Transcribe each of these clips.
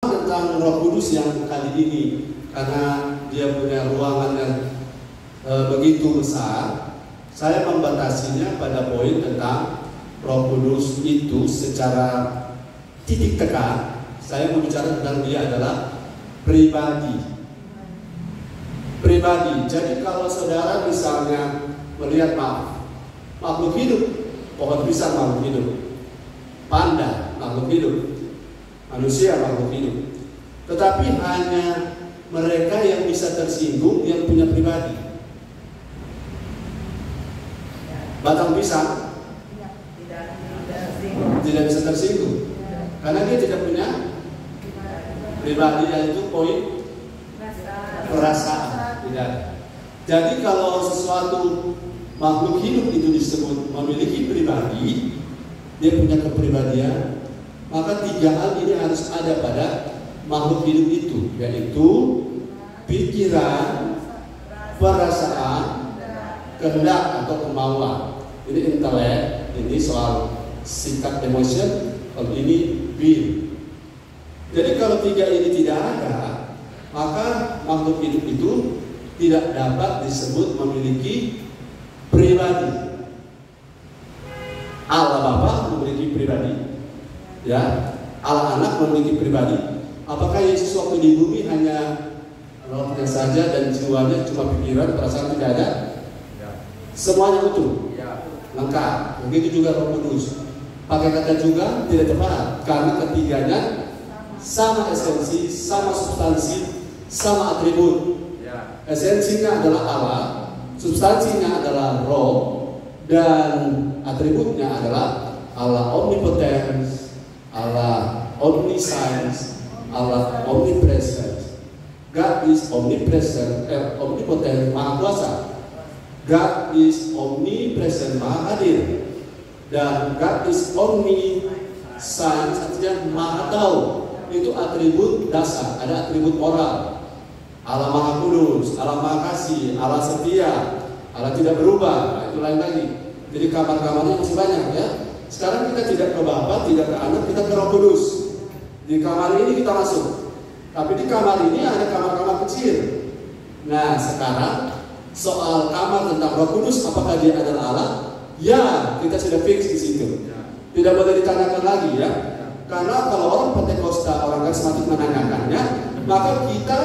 tentang Roh Kudus yang kali ini, karena dia punya ruangan yang begitu besar, saya membatasinya pada poin tentang Roh Kudus itu secara titik tekan. Saya berbicara tentang dia adalah pribadi. Jadi kalau saudara misalnya melihat makhluk hidup, pohon pisang makhluk hidup, panda makhluk hidup, manusia makhluk hidup, tetapi hanya mereka yang bisa tersinggung yang punya pribadi. Batang pisang tidak bisa tersinggung karena dia tidak punya pribadi, yaitu poin perasaan. Tidak. Jadi kalau sesuatu makhluk hidup itu disebut memiliki pribadi, dia punya kepribadian, maka tiga hal ini harus ada pada makhluk hidup itu, yaitu pikiran, perasaan, kehendak atau kemauan. Ini intelek, ini soal sikap emotion, kalau ini will. Jadi kalau tiga ini tidak ada, maka makhluk hidup itu tidak dapat disebut memiliki pribadi. Allah Bapa memiliki pribadi, ya. Allah Anak memiliki pribadi. Apakah Yesus waktu di bumi hanya rohnya saja dan jiwanya cuma pikiran, perasaan tidak ada? Semuanya utuh, lengkap. Begitu juga Roh Kudus. Pakai kata juga tidak tepat, karena ketiganya sama esensi, sama substansi, sama atribut. Esensinya adalah Allah, substansinya adalah Roh, dan atributnya adalah Allah omnipotence, Allah omniscience, Allah omnipresence. God is omnipresent, omnipotent, maha kuasa. God is omnipresent, maha hadir. Dan God is omniscience, artinya maha tahu. Itu atribut dasar. Ada atribut moral. Allah Maha Kudus, Allah Maha Kasih, Allah Setia, Allah tidak berubah. Nah, itu lain lagi. Jadi kamar-kamarnya masih banyak, ya. Sekarang kita tidak ke Bapa, tidak ke Anak, kita ke Roh Kudus. Di kamar ini kita masuk. Tapi di kamar ini ada kamar-kamar kecil. Nah, sekarang soal kamar tentang Roh Kudus, apakah dia adalah Allah? Ya, kita sudah fix di situ. Tidak boleh ditanyakan lagi, ya. Karena kalau orang Pentakosta, orang karismatik menanyakannya, maka kita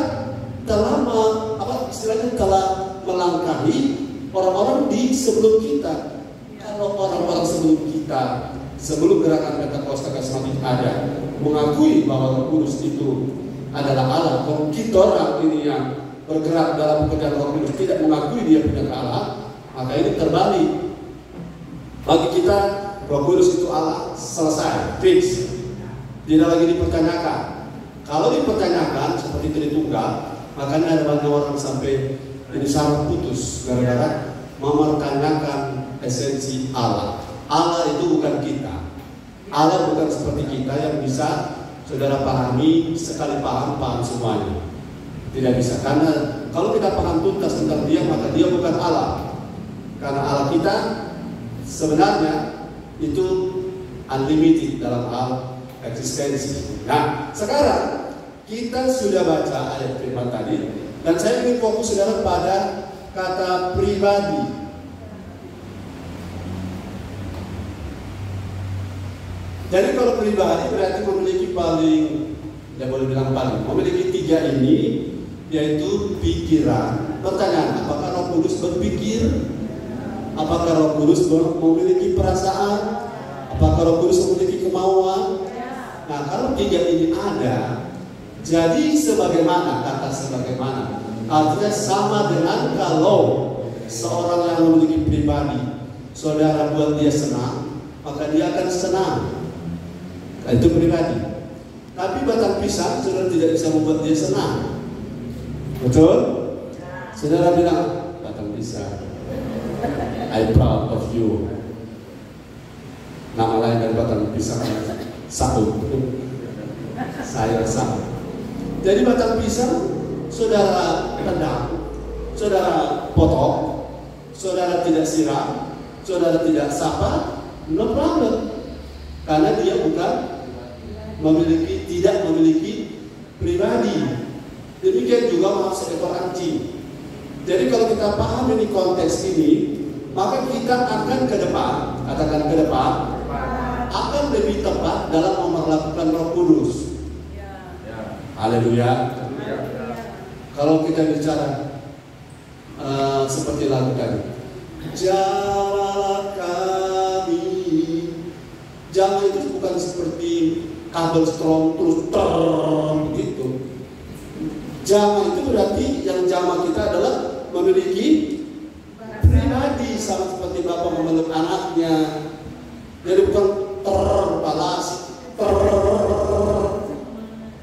telah telah melangkahi orang-orang di sebelum kita. Kalau orang-orang sebelum kita, sebelum gerakan Pentakosta karismatik ada, mengakui bahwa Roh Kudus itu adalah Allah, kalau kita orang ini yang bergerak dalam pekerjaan Roh Kudus tidak mengakui dia punya Allah, maka ini terbalik. Bagi kita Roh Kudus itu Allah, selesai, fix, tidak lagi dipertanyakan. Kalau dipertanyakan seperti Tritunggal, makanya ada banyak orang sampai ini sangat putus gara-gara mempertanyakan esensi Allah. Allah itu bukan kita. Allah bukan seperti kita yang bisa saudara pahami sekali paham semuanya. Tidak bisa, karena kalau kita paham tuntas tentang dia, maka dia bukan Allah. Karena Allah kita sebenarnya itu unlimited dalam hal eksistensi. Nah, sekarang kita sudah baca ayat firman tadi, dan saya ingin fokus saudara pada kata pribadi. Jadi kalau pribadi berarti memiliki paling, tidak boleh bilang paling, memiliki tiga ini, yaitu pikiran. Pertanyaan, apakah Roh Kudus berpikir? Apakah Roh Kudus memiliki perasaan? Apakah Roh Kudus memiliki kemauan? Nah, kalau tiga ini ada, jadi sebagaimana, kata sebagaimana, artinya sama dengan kalau seorang yang memiliki pribadi, saudara buat dia senang, maka dia akan senang. Nah, itu pribadi. Tapi batang pisang saudara tidak bisa membuat dia senang. Betul? Saudara bilang, batang pisang, I'm proud of you. Nama lain dari batang pisang, satu. Saya sama. Jadi batang pisang saudara tendang, saudara potong, saudara tidak siram, saudara tidak sapa, no problem. Karena dia bukan tidak memiliki sama seekor anjing. Jadi kalau kita paham ini konteks ini, maka kita akan ke depan, katakan ke depan, akan lebih tepat dalam memperlakukan Roh Kudus. Haleluya. Kalau kita bicara seperti lagu tadi, jamalah kami. Jamaah itu bukan seperti kabel strong terus begitu. Jamaah itu berarti yang jamaah kita adalah memiliki pribadi, sama seperti Bapak membentuk anaknya. Jadi bukan terbalas.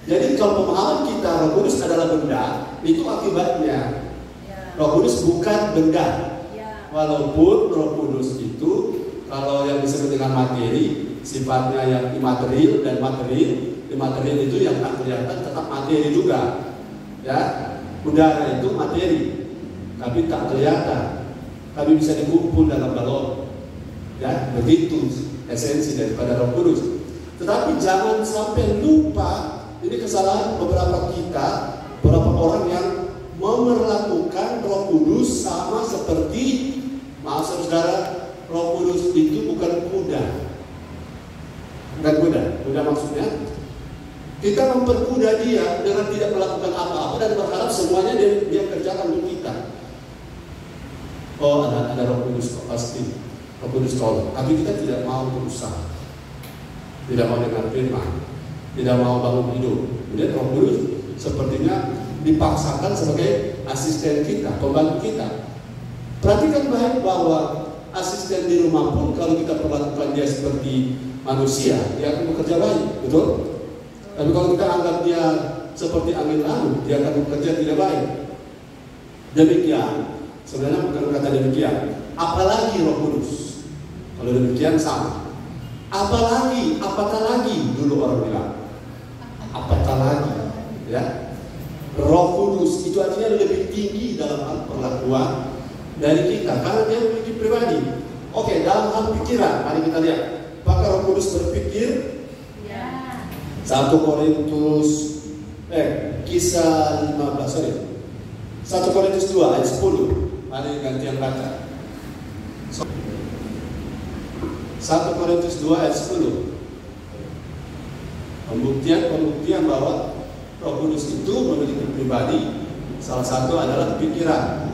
Jadi kalau pemahaman kita Roh Kudus adalah benda, itu akibatnya. Roh Kudus bukan benda. Walaupun Roh Kudus itu kalau yang disebut dengan materi, sifatnya yang imaterial dan material. Imaterial itu yang tak kelihatan tetap materi juga. Ya, udara itu materi, tapi tak kelihatan. Tapi bisa dikumpul dalam balon. Ya, begitu esensi daripada Roh Kudus. Tetapi jangan sampai lupa, ini kesalahan beberapa beberapa orang yang memperlakukan Roh Kudus sama seperti, maaf saudara, Roh Kudus itu bukan kuda. Bukan kuda. Kuda maksudnya kita memperkuda dia dengan tidak melakukan apa-apa dan berharap semuanya dia kerjakan untuk kita. Oh, ada Roh Kudus kok, pasti Roh Kudus tolong. Tapi kita tidak mau berusaha, tidak mau dengar firman, tidak mau bangun hidup. Kemudian Roh Kudus sepertinya dipaksakan sebagai asisten kita, pembantu kita. Perhatikan baik bahwa asisten di rumah pun kalau kita perlakukan dia seperti manusia, dia akan bekerja baik, betul? Tapi kalau kita anggap dia seperti angin lalu, dia akan bekerja tidak baik. Demikian, sebenarnya bukan kata demikian. Apalagi Roh Kudus. Kalau demikian sama. Apakah lagi dulu orang bilang. Apakah lagi, ya? Roh Kudus itu artinya lebih tinggi dalam hal perlakuan dari kita, karena dia memiliki pribadi. Oke, dalam hal pikiran, mari kita lihat. Apakah Roh Kudus berpikir? 1 Korintus kisah 15, 1 Korintus 2 ayat 10. Mari gantian baca. 1 Korintus 2 ayat 10. Pembuktian bahwa Roh Kudus itu memiliki pribadi. Salah satu adalah pikiran.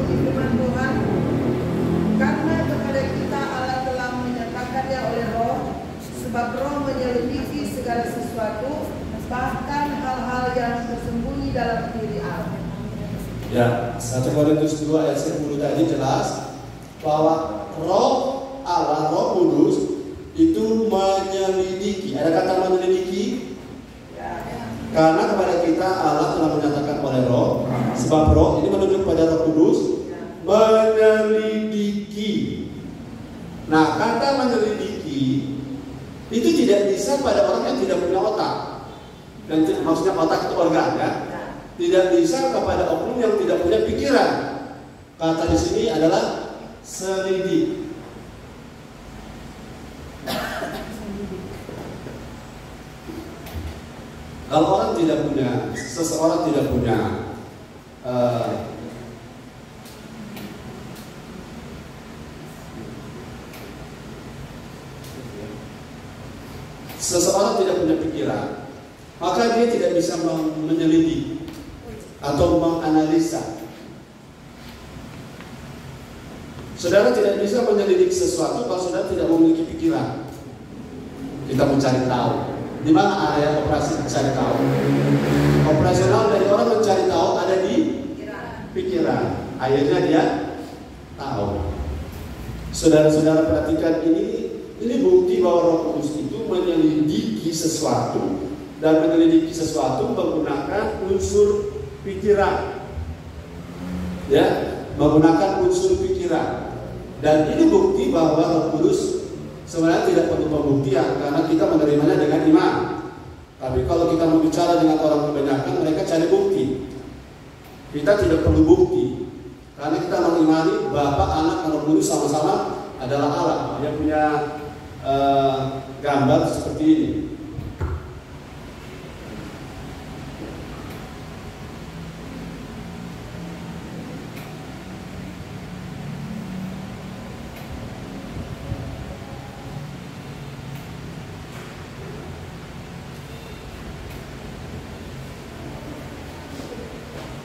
Firman Tuhan, karena kepada kita Allah telah menyatakannya oleh Roh, sebab Roh menyelidiki segala sesuatu, bahkan hal-hal yang tersembunyi dalam diri Allah. Ya, 1 Korintus 2 ayat 10 tadi jelas bahwa Roh Allah, Roh Kudus itu menyelidiki. Ada kata menyelidiki? Karena kepada kita Allah telah menyatakan oleh Roh, sebab Roh ini menunjuk pada Roh Kudus menyelidiki. Nah, kata menyelidiki itu tidak bisa pada orang yang tidak punya otak. Dan maksudnya otak itu organ, ya. Tidak bisa kepada oknum yang tidak punya pikiran. Kata di sini adalah selidik. Kalau orang tidak punya, seseorang tidak punya seseorang tidak punya pikiran, maka dia tidak bisa menyelidiki atau menganalisa. Saudara tidak bisa menyelidiki sesuatu kalau saudara tidak memiliki pikiran. Kita mencari tahu. Di mana area operasi mencari tahu? Operasional dari orang mencari tahu ada di pikiran. Akhirnya dia tahu. Saudara-saudara perhatikan ini bukti bahwa Roh Kudus itu menyelidiki sesuatu dan menyelidiki sesuatu menggunakan unsur pikiran. Ya, menggunakan unsur pikiran. Dan ini bukti bahwa Roh Kudus sebenarnya tidak perlu pembuktian karena kita menerimanya dengan iman. Tapi kalau kita berbicara dengan orang kebanyakan, mereka cari bukti. Kita tidak perlu bukti karena kita mengimani Bapa, Anak, dan Roh Kudus sama-sama adalah Allah. Dia punya gambar seperti ini.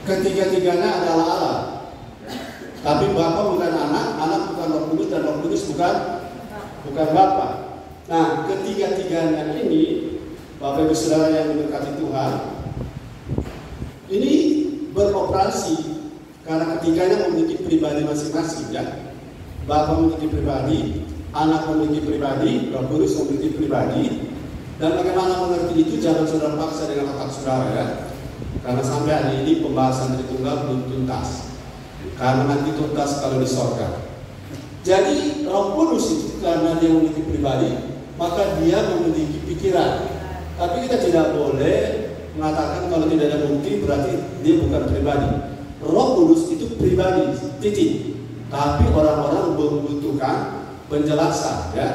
Ketiga-tiganya adalah Allah. Tapi Bapa bukan anak, anak bukan Roh Kudus, dan Roh Kudus bukan Bapa. Nah, ketiga-tiganya ini, Bapak Ibu Saudara yang diberkati Tuhan, ini beroperasi karena ketiganya memiliki pribadi masing-masing, ya. Bapa memiliki pribadi, anak memiliki pribadi, Roh Kudus memiliki pribadi. Dan bagaimana mengerti itu jangan saudara paksa dengan otak saudara, ya. Karena sampai hari ini pembahasan Tritunggal belum tuntas. Karena nanti tuntas kalau di sorga. Jadi Roh Kudus itu karena dia memiliki pribadi, maka dia memiliki pikiran. Tapi kita tidak boleh mengatakan kalau tidak ada bukti berarti dia bukan pribadi. Roh Kudus itu pribadi, titik. Tapi orang-orang membutuhkan penjelasan, ya.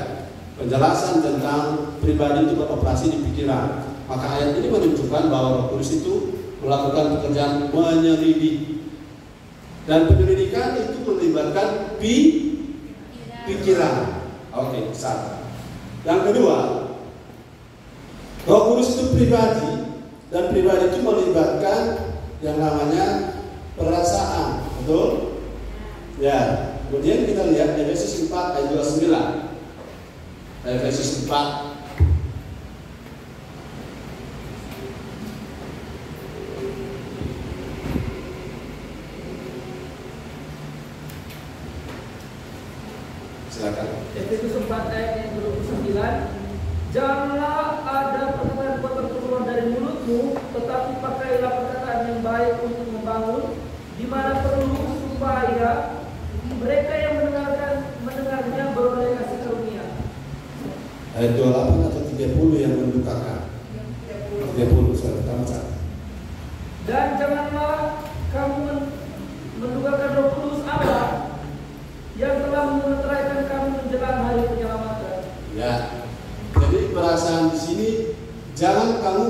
Penjelasan tentang pribadi itu beroperasi di pikiran. Maka ayat ini menunjukkan bahwa Roh Kudus itu melakukan pekerjaan menyelidik. Dan penyelidikan itu melibatkan pikiran. Oke, satu. Yang kedua, Roh Kudus itu pribadi, dan pribadi itu melibatkan yang namanya perasaan, betul? Ya. Kemudian kita lihat Efesus 4 ayat 29. Efesus 4 Efesus 4 ayat 29. Janganlah ada perkataan kotor keluar dari mulutmu, tetapi pakailah perkataan yang baik untuk membangun, di mana perlu, supaya mereka yang mendengarnya beroleh kasih karunia. Ayat 28 atau 30 yang mendukakan? 30, saudara tambah. Dan janganlah kamu mendukakan Roh Kudus Allah yang telah memeteraikan kamu menjelang hari penyelamatan. Ya. Jadi perasaan di sini, jangan kamu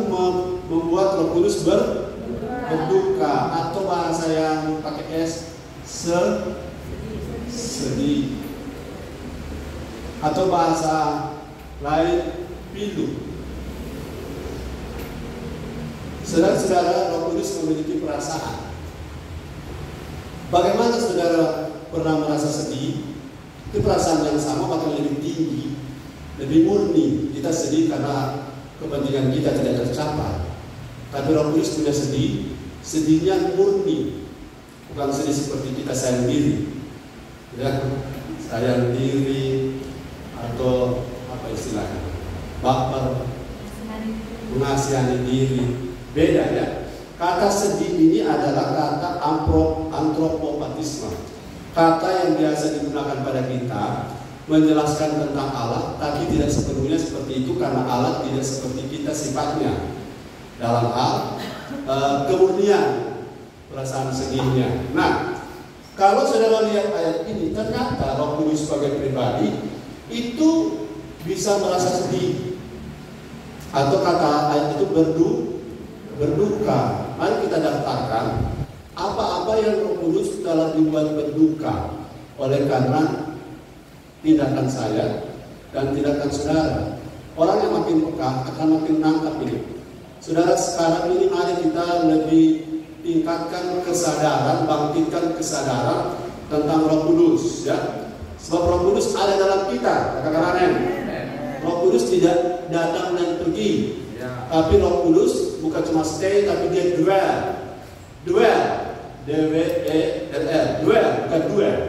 membuat Roh Kudus berduka, atau bahasa yang pakai S, sedih, atau bahasa lain pilu. Saudara-saudara, Roh Kudus memiliki perasaan. Bagaimana saudara pernah merasa sedih? Itu perasaan yang sama, bahkan lebih tinggi, lebih murni. Kita sedih karena kepentingan kita tidak tercapai. Tapi Roh Kudus punya sedih, sedihnya murni, bukan sedih seperti kita sayang diri, ya, sayang diri atau apa istilahnya, baper, mengasihani diri. Beda, ya. Kata sedih ini adalah kata antropopatisme, kata yang biasa digunakan pada kita menjelaskan tentang Allah, tapi tidak sepenuhnya seperti itu karena Allah tidak seperti kita sifatnya dalam hal kemurnian perasaan sedihnya. Nah, kalau saudara lihat ayat ini, ternyata Roh Kudus sebagai pribadi itu bisa merasa sedih, atau kata ayat itu berduka. Mari kita daftarkan apa-apa yang Roh Kudus telah dibuat berduka oleh karena tindakan saya dan tindakan saudara. Orang yang makin peka akan makin nangkap ini. Saudara, sekarang ini mari kita lebih tingkatkan kesadaran, bangkitkan kesadaran tentang Roh Kudus, ya. Sebab Roh Kudus ada dalam kita, katakan amin. Roh Kudus tidak datang dan pergi, tapi Roh Kudus bukan cuma stay, tapi dia dwell, D-W-E-L-L, dwell, bukan duel.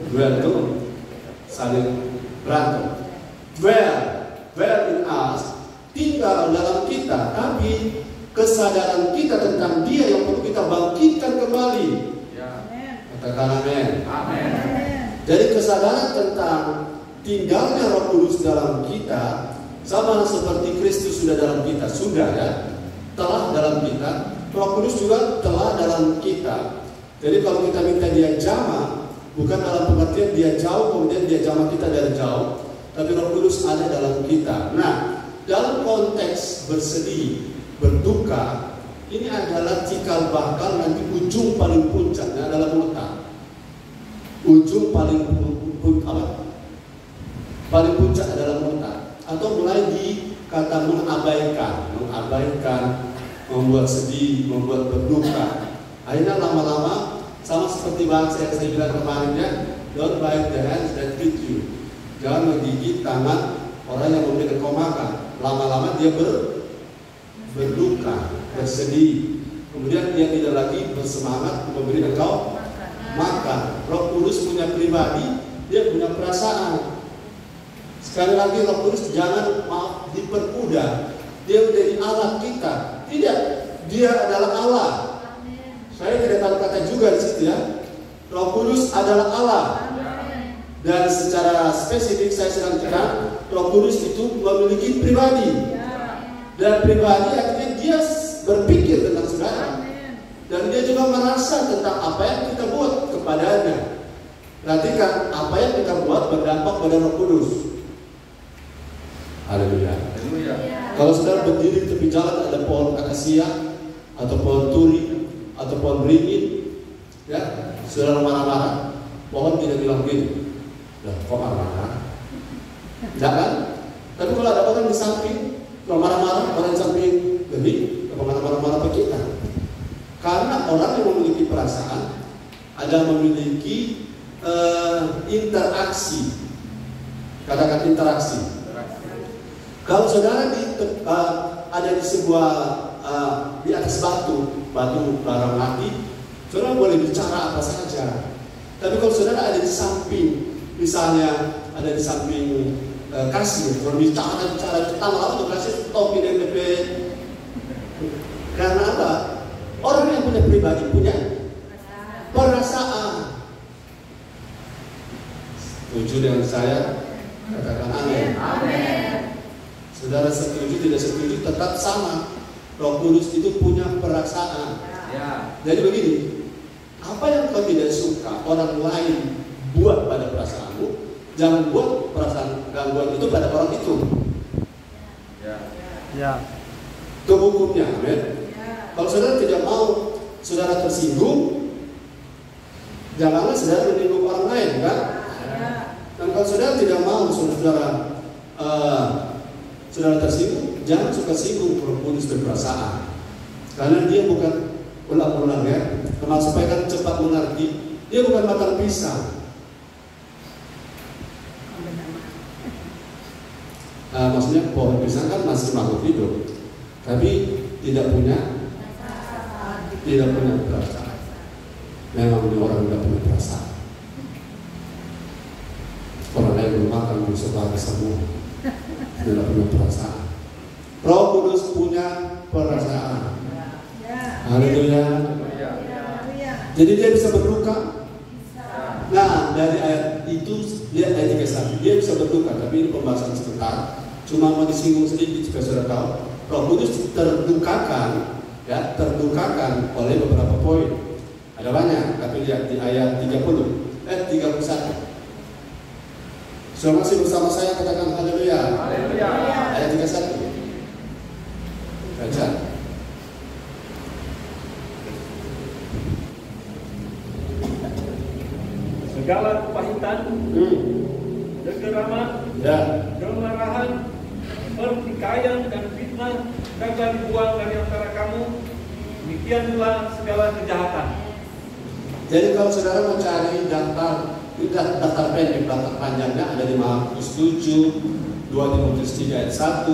Duel itu saling berantem. Dwell in us, tinggal dalam kita, tapi kesadaran kita tentang Dia yang perlu kita bangkitkan kembali. Katakan amin. Jadi kesadaran tentang tinggalnya Roh Kudus dalam kita sama seperti Kristus sudah dalam kita, sudah, ya, telah dalam kita. Roh Kudus juga telah dalam kita. Jadi kalau kita minta Dia jamah, bukan dalam pengertian Dia jauh kemudian Dia jamah kita dari jauh, tapi Roh Kudus ada dalam kita. Nah, dalam konteks bersedih, berduka, ini adalah cikal bakal nanti ujung paling puncaknya adalah melekat. Ujung paling puncak adalah melekat, atau mulai di kata mengabaikan, membuat sedih, membuat berduka. Akhirnya lama-lama sama seperti bahasa yang saya bilang kemarinnya, don't bite the hands that feed you. Jangan menggigit tangan orang yang memberikan kau makan. Lama-lama dia berduka, bersedih. Kemudian dia tidak lagi bersemangat memberi engkau makan. Roh Kudus punya pribadi, dia punya perasaan. Sekali lagi Roh Kudus jangan dipermudah. Dia menjadi alat kita. Tidak, dia adalah Allah. Saya tidak tahu kata juga di situ ya. Roh Kudus adalah Allah. Dan secara spesifik saya sedang terang, Roh Kudus itu memiliki pribadi. Dan pribadi artinya dia berpikir tentang saudara. Dan dia juga merasa tentang apa yang kita buat kepadanya. Perhatikan, apa yang kita buat berdampak pada Roh Kudus. Haleluya. Kalau saudara berdiri di tepi jalan ada pohon akasia atau pohon turi atau pohon beringin, ya, saudara marah-marah, pohon tidak bilang begini, "Lah, kok marah-marah?" Tidak kan? Tapi kalau ada orang di samping, kalau marah-marah, orang di samping, "Jadi, apa marah-marah ke kita?" Karena orang yang memiliki perasaan ada memiliki interaksi. Katakan interaksi. Kalau saudara ada di sebuah di atas batu barang mati, saudara boleh bicara apa saja. Tapi kalau saudara ada di samping, misalnya ada di samping kasir, kalau bicara lama-lama tuh kasir topi dan DP. Karena apa? Orang yang punya pribadi punya perasaan. Setuju dengan saya? Katakan amin. Amin. Saudara setuju tidak setuju tetap sama. Roh Kudus itu punya perasaan. Ya. Jadi begini, apa yang kau tidak suka orang lain buat pada perasaanmu, jangan buat perasaan gangguan itu pada orang itu. Ya. Itu hukumnya, amin. Kalau saudara tidak mau saudara tersinggung, janganlah saudara menyinggung orang lain, kan? Dan kalau saudara tidak mau saudara tersinggung, jangan suka singgung Roh Kudus berperasaan. Karena dia bukan ulang-ulang ya. Termasuk supaya kan cepat mengerti, dia bukan batang pisang. Maksudnya pohon pisang kan masih makhluk hidup, tapi tidak punya perasaan. Memang ini orang tidak punya perasaan. Orang lain belum makan belum suka semua, tidak punya perasaan. Roh Kudus punya perasaan. Haleluya. Jadi dia bisa berduka. Nah, dari ayat itu lihat ayat 31, dia bisa berduka. Tapi ini pembahasan sebentar. Cuma mau disinggung sedikit supaya saudara tahu. Roh Kudus terdukakan oleh beberapa poin. Ada banyak, tapi lihat di ayat 31. Sudah masih bersama saya, katakan haleluya. Haleluya. Ayat 31. Baca. Segala kepahitan, kegeraman, kemarahan, pertikaian dan fitnah dapat dibuang dari antara kamu. Demikianlah segala kejahatan. Jadi kalau saudara mau cari daftar pendek, daftar panjangnya ada di Markus 7, 2 Timotius 3 ayat 1.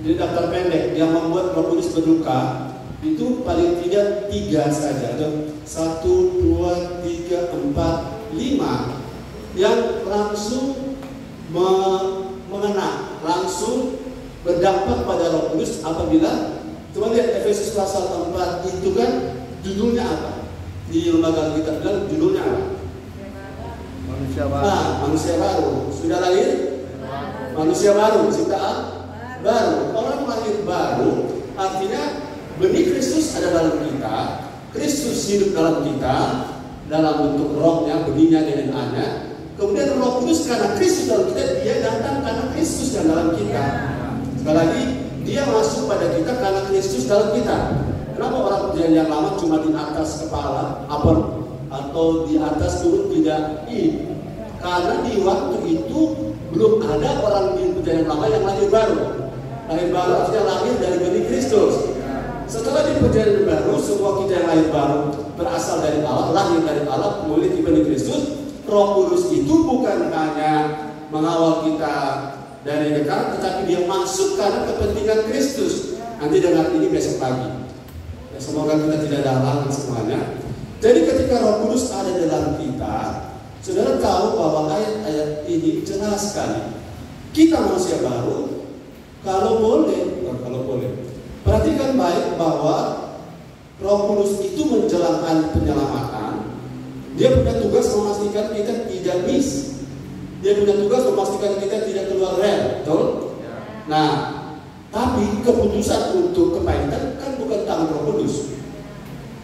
Jadi daftar pendek yang membuat Roh Kudus berduka itu paling tidak 3 saja. Ada 1, 2, 3, 4, 5 yang langsung mengena, langsung berdampak pada Roh Kudus apabila, coba lihat Efesus pasal 4 itu kan judulnya apa? Di lembaga kita bilang judulnya apa? Manusia baru. Nah, manusia baru. Sudah lahir? Manusia baru, ciptaan baru. Orang lahir baru artinya benih Kristus ada dalam kita. Kristus hidup dalam kita dalam bentuk rohnya, benihnya, DNA-nya. Kemudian Roh Kudus karena Kristus dalam kita, dia datang karena Kristus dalam kita. Sekali lagi, dia masuk pada kita karena Kristus dalam kita. Kenapa orang perjanjian yang lama cuma di atas kepala, atau di atas turun tidak? Karena di waktu itu belum ada orang di perjanjian lama yang lahir baru. Lahir baru artinya lahir dari benih Kristus. Setelah di perjanjian baru, semua kita yang lahir baru berasal dari Allah, lahir dari Allah, memiliki benih Kristus. Roh Kudus itu bukan hanya mengawal kita dari dekat, tetapi dia masuk karena kepentingan Kristus. Nanti dengar ini besok pagi. Ya, semoga kita tidak ada halangan semuanya. Jadi ketika Roh Kudus ada dalam kita, saudara tahu bahwa ayat-ayat ini jelas sekali. Kita manusia baru, kalau boleh, perhatikan baik bahwa Roh Kudus itu menjelang hari penyelamatan. Dia punya tugas memastikan kita tidak miss. Dia punya tugas memastikan kita tidak keluar rel, betul? Nah, tapi keputusan untuk kepahitan kan bukan tangan Roh Kudus.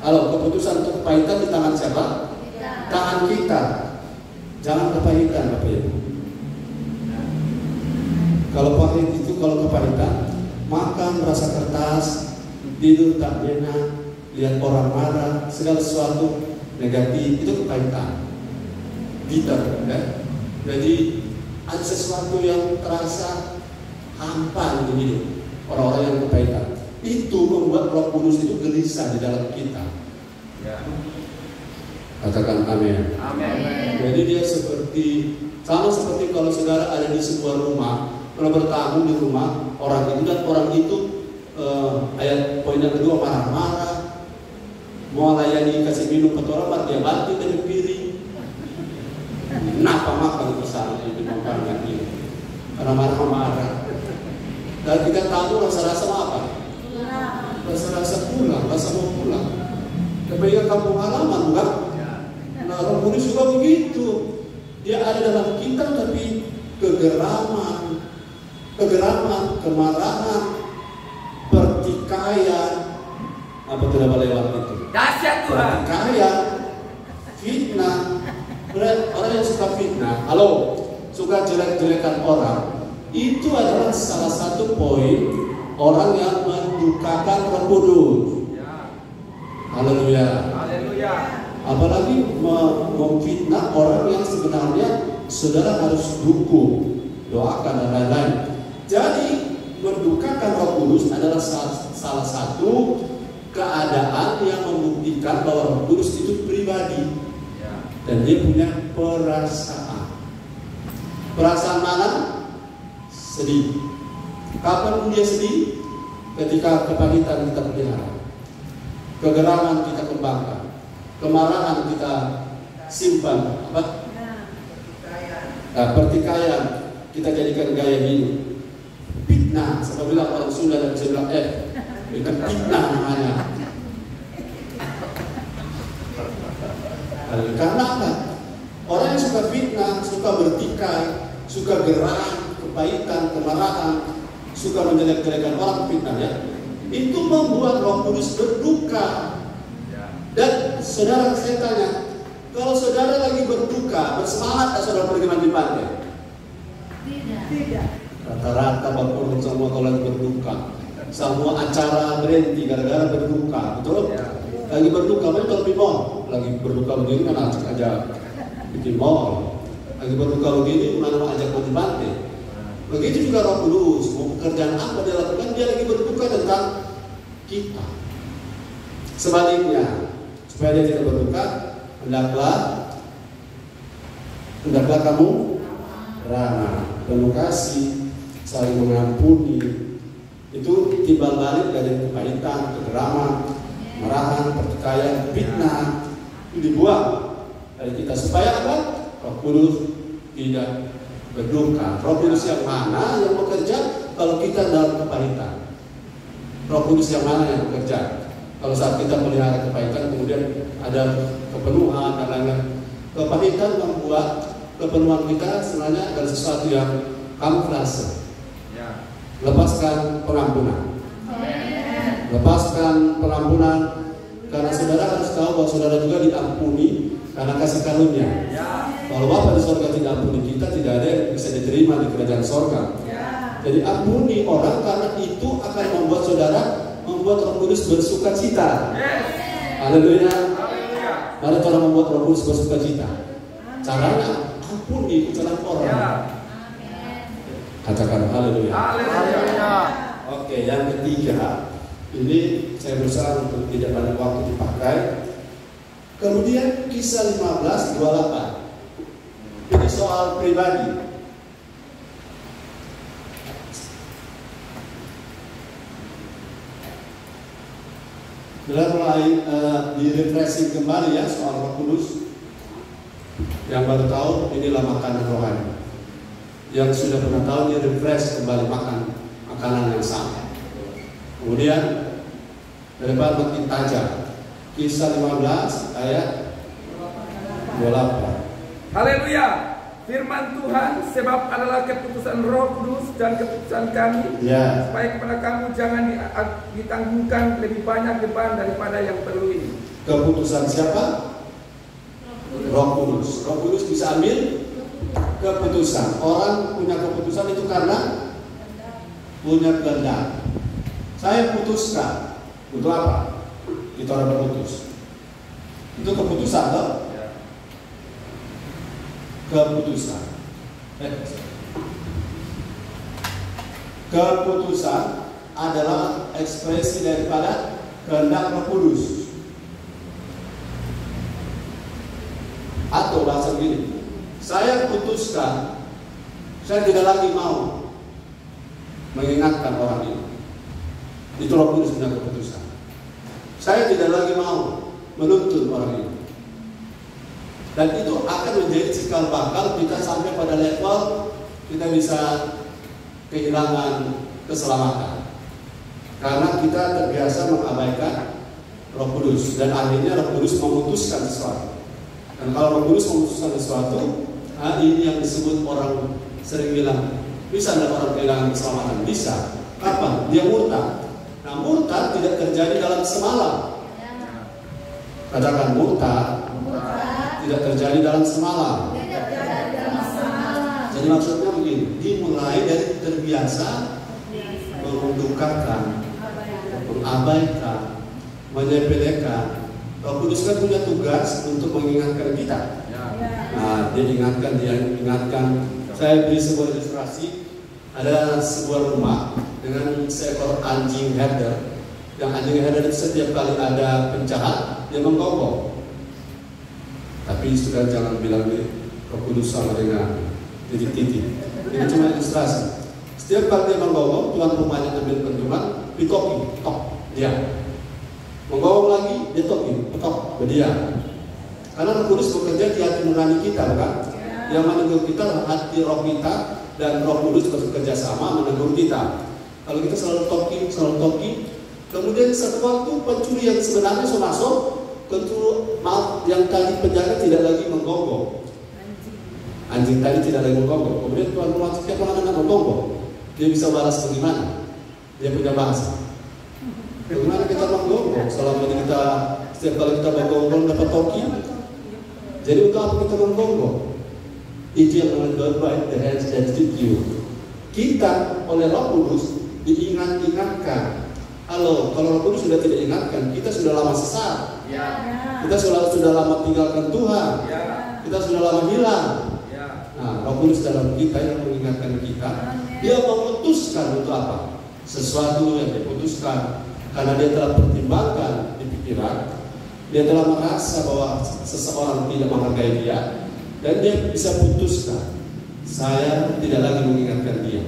Halo, keputusan untuk kepahitan di tangan siapa? Tangan kita. Jangan kepahitan, Bapak Ibu. Kalau pahit itu, kalau kepahitan, makan rasa kertas, tidur tak enak, lihat orang marah, segala sesuatu negatif, itu kepahitan. Bitter, ya. Jadi ada sesuatu yang terasa hampa di hidup orang-orang yang kepahitan. Itu membuat Roh Kudus itu gelisah di dalam kita. Ya. Katakan amin. Amin. Jadi dia sama seperti kalau saudara ada di sebuah rumah, kalau bertamu di rumah orang itu, dan orang itu ayat poin yang kedua marah-marah, mau layani kasih minum ketua dia banting dari piring. Kenapa makan kesana itu makan ini? Karena marah-marah. Dan kita tahu rasa-rasa apa? Rasa-rasa pulang, rasa mau pulang. Kebanyakan kampung halaman, bukan? Nah, Roh Kudus juga begitu. Dia ada dalam kita, tapi kegeraman, kemarahan, pertikaian, apa tidak boleh lewat itu? Dahsyat Tuhan. Pertikaian, fitnah. Orang yang suka fitnah, suka jelek-jelekan orang, itu adalah salah satu poin orang yang mendukakan Roh Kudus. Haleluya. Haleluya. Apalagi memfitnah orang yang sebenarnya saudara harus dukung, doakan dan lain-lain. Jadi mendukakan Roh Kudus adalah salah satu keadaan yang membuktikan bahwa Roh Kudus itu pribadi. Dan dia punya perasaan. Perasaan mana? Sedih. Kapan dia sedih? Ketika kepahitan kita pelihara, kegeraman kita kembangkan, kemarahan kita simpan. Apa? Nah, pertikaian kita jadikan gaya hidup. Fitnah, saya bilang orang Sunda dan saya bilang itu fitnah namanya. Karena apa? Orang yang suka fitnah, suka bertikai, suka gerang, kepahitan, kemarahan, suka menjelek-jelekan orang, fitnah ya, itu membuat Roh Kudus berduka. Dan saudara, saya tanya, kalau saudara lagi berduka, bersemangat tak saudara pergi mandi pantai? Tidak. Rata-rata Bapak semua kalau lagi berduka, semua acara berhenti gara-gara berduka, betul? Lagi berduka, betul di mall. Lagi berduka begini kan ajak aja bikin mall. Lagi berduka begini mana mau ajak mandi pantai. Begitu juga Roh Kudus, mau pekerjaan apa dia lakukan, dia lagi berduka tentang kita. Sebaliknya, supaya dia tidak berduka, hendaklah kamu ramah, penuh kasih, saling mengampuni. Itu timbal balik dari kepahitan, kegeraman, marahan, pertikaian, fitnah, itu dibuang dari kita. Supaya apa? Roh Kudus tidak berduka. Roh Kudus yang mana yang bekerja kalau kita dalam kepahitan? Roh Kudus yang mana yang bekerja kalau saat kita melihara kepahitan, kemudian ada kepenuhan dan lain-lain? Kepahitan membuat kepenuhan kita sebenarnya adalah sesuatu yang kamuflase. Lepaskan pengampunan. Lepaskan pengampunan, karena saudara harus tahu bahwa saudara juga diampuni karena kasih karunia. Kalau Bapa di sorga tidak ampuni kita, tidak ada yang bisa diterima di kerajaan sorga. Jadi ampuni orang, karena itu akan membuat saudara, membuat Roh Kudus bersuka cita. Haleluya. Mari cara membuat Roh Kudus bersuka cita. Caranya ampuni kesalahan orang. Katakan haleluya. Oke, yang ketiga, ini saya berusaha untuk tidak banyak waktu dipakai. Kemudian Kisah 15:28. Ini soal pribadi. Bila mulai direfreshing kembali ya soal Roh Kudus. Yang baru tahu inilah makanan rohani. Yang sudah pernah tahu dia refresh kembali makan makanan yang sama. Kemudian ke depan makin tajam. Kisah 15 ayat 28. Haleluya. Firman Tuhan, sebab adalah keputusan Roh Kudus dan keputusan kami, supaya kepada kamu jangan ditanggungkan lebih banyak beban daripada yang perlu ini. Keputusan siapa? Roh Kudus. Roh Kudus bisa ambil keputusan. Orang punya keputusan itu karena punya kehendak. Saya putuskan untuk apa? Kita orang berputus. Itu keputusan, loh. Keputusan. Keputusan adalah ekspresi daripada kehendak Roh Kudus. Atau bahasa begini, saya putuskan, saya tidak lagi mau mengingatkan orang ini. Itu Roh Kudus punya keputusan. Saya tidak lagi mau menuntun orang ini. Dan itu akan menjadi cikal bakal kita sampai pada level kita bisa kehilangan keselamatan. Karena kita terbiasa mengabaikan Roh Kudus. Dan akhirnya Roh Kudus memutuskan sesuatu. Dan kalau Roh Kudus memutuskan sesuatu, ini yang disebut orang sering bilang, bisa ada orang kehilangan keselamatan? Bisa. Kapan? Dia murtad. Nah, murtad tidak terjadi dalam semalam. Katakan murtad tidak terjadi dalam semalam. Jadi maksudnya begini, dimulai dari terbiasa menundukkan, mengabaikan, menyepelekan. Roh Kudus kan punya tugas untuk mengingatkan kita. Nah, dia ingatkan. Saya beri sebuah ilustrasi. Ada sebuah rumah dengan seekor anjing herder. Yang anjing herder itu setiap kali ada penjahat, dia menggonggong. Tapi sudah jangan bilang nih Roh Kudus sama dengan titik-titik. Ini cuma ilustrasi. Setiap kali dia menggonggong, tuan rumahnya ambil pentungan, ditoki, tok, dia. Menggonggong lagi, dia toki, tok, dia. Karena Roh Kudus bekerja di hati nurani kita, bukan? Yang menegur kita hati roh kita, dan Roh Kudus bekerja sama menegur kita. Kalau kita selalu toki, kemudian satu waktu pencuri yang sebenarnya sudah masuk, tentu maaf yang tadi penjaga tidak lagi menggonggong. Anjing tadi tidak lagi menggonggong. Kemudian tuan rumah setiap anak menggonggong. Dia bisa balas bagaimana? Dia punya bahasa. Bagaimana kita menggonggong? Selama ini kita setiap kali kita menggonggong dapat toki. Jadi untuk apa kita menggonggong? Itu yang menurut by the hands that feed you. Kita oleh Roh Kudus diingatkan. Halo, kalau Roh Kudus sudah tidak ingatkan, kita sudah lama sesat. Kita sudah lama tinggalkan Tuhan. Kita sudah lama hilang. Nah, Roh Kudus dalam kita yang mengingatkan kita. Dia memutuskan untuk apa? Sesuatu yang diputuskan karena dia telah pertimbangkan di pikiran. Dia telah merasa bahwa seseorang tidak menghargai dia, dan dia bisa putuskan, saya tidak lagi mengingatkan dia.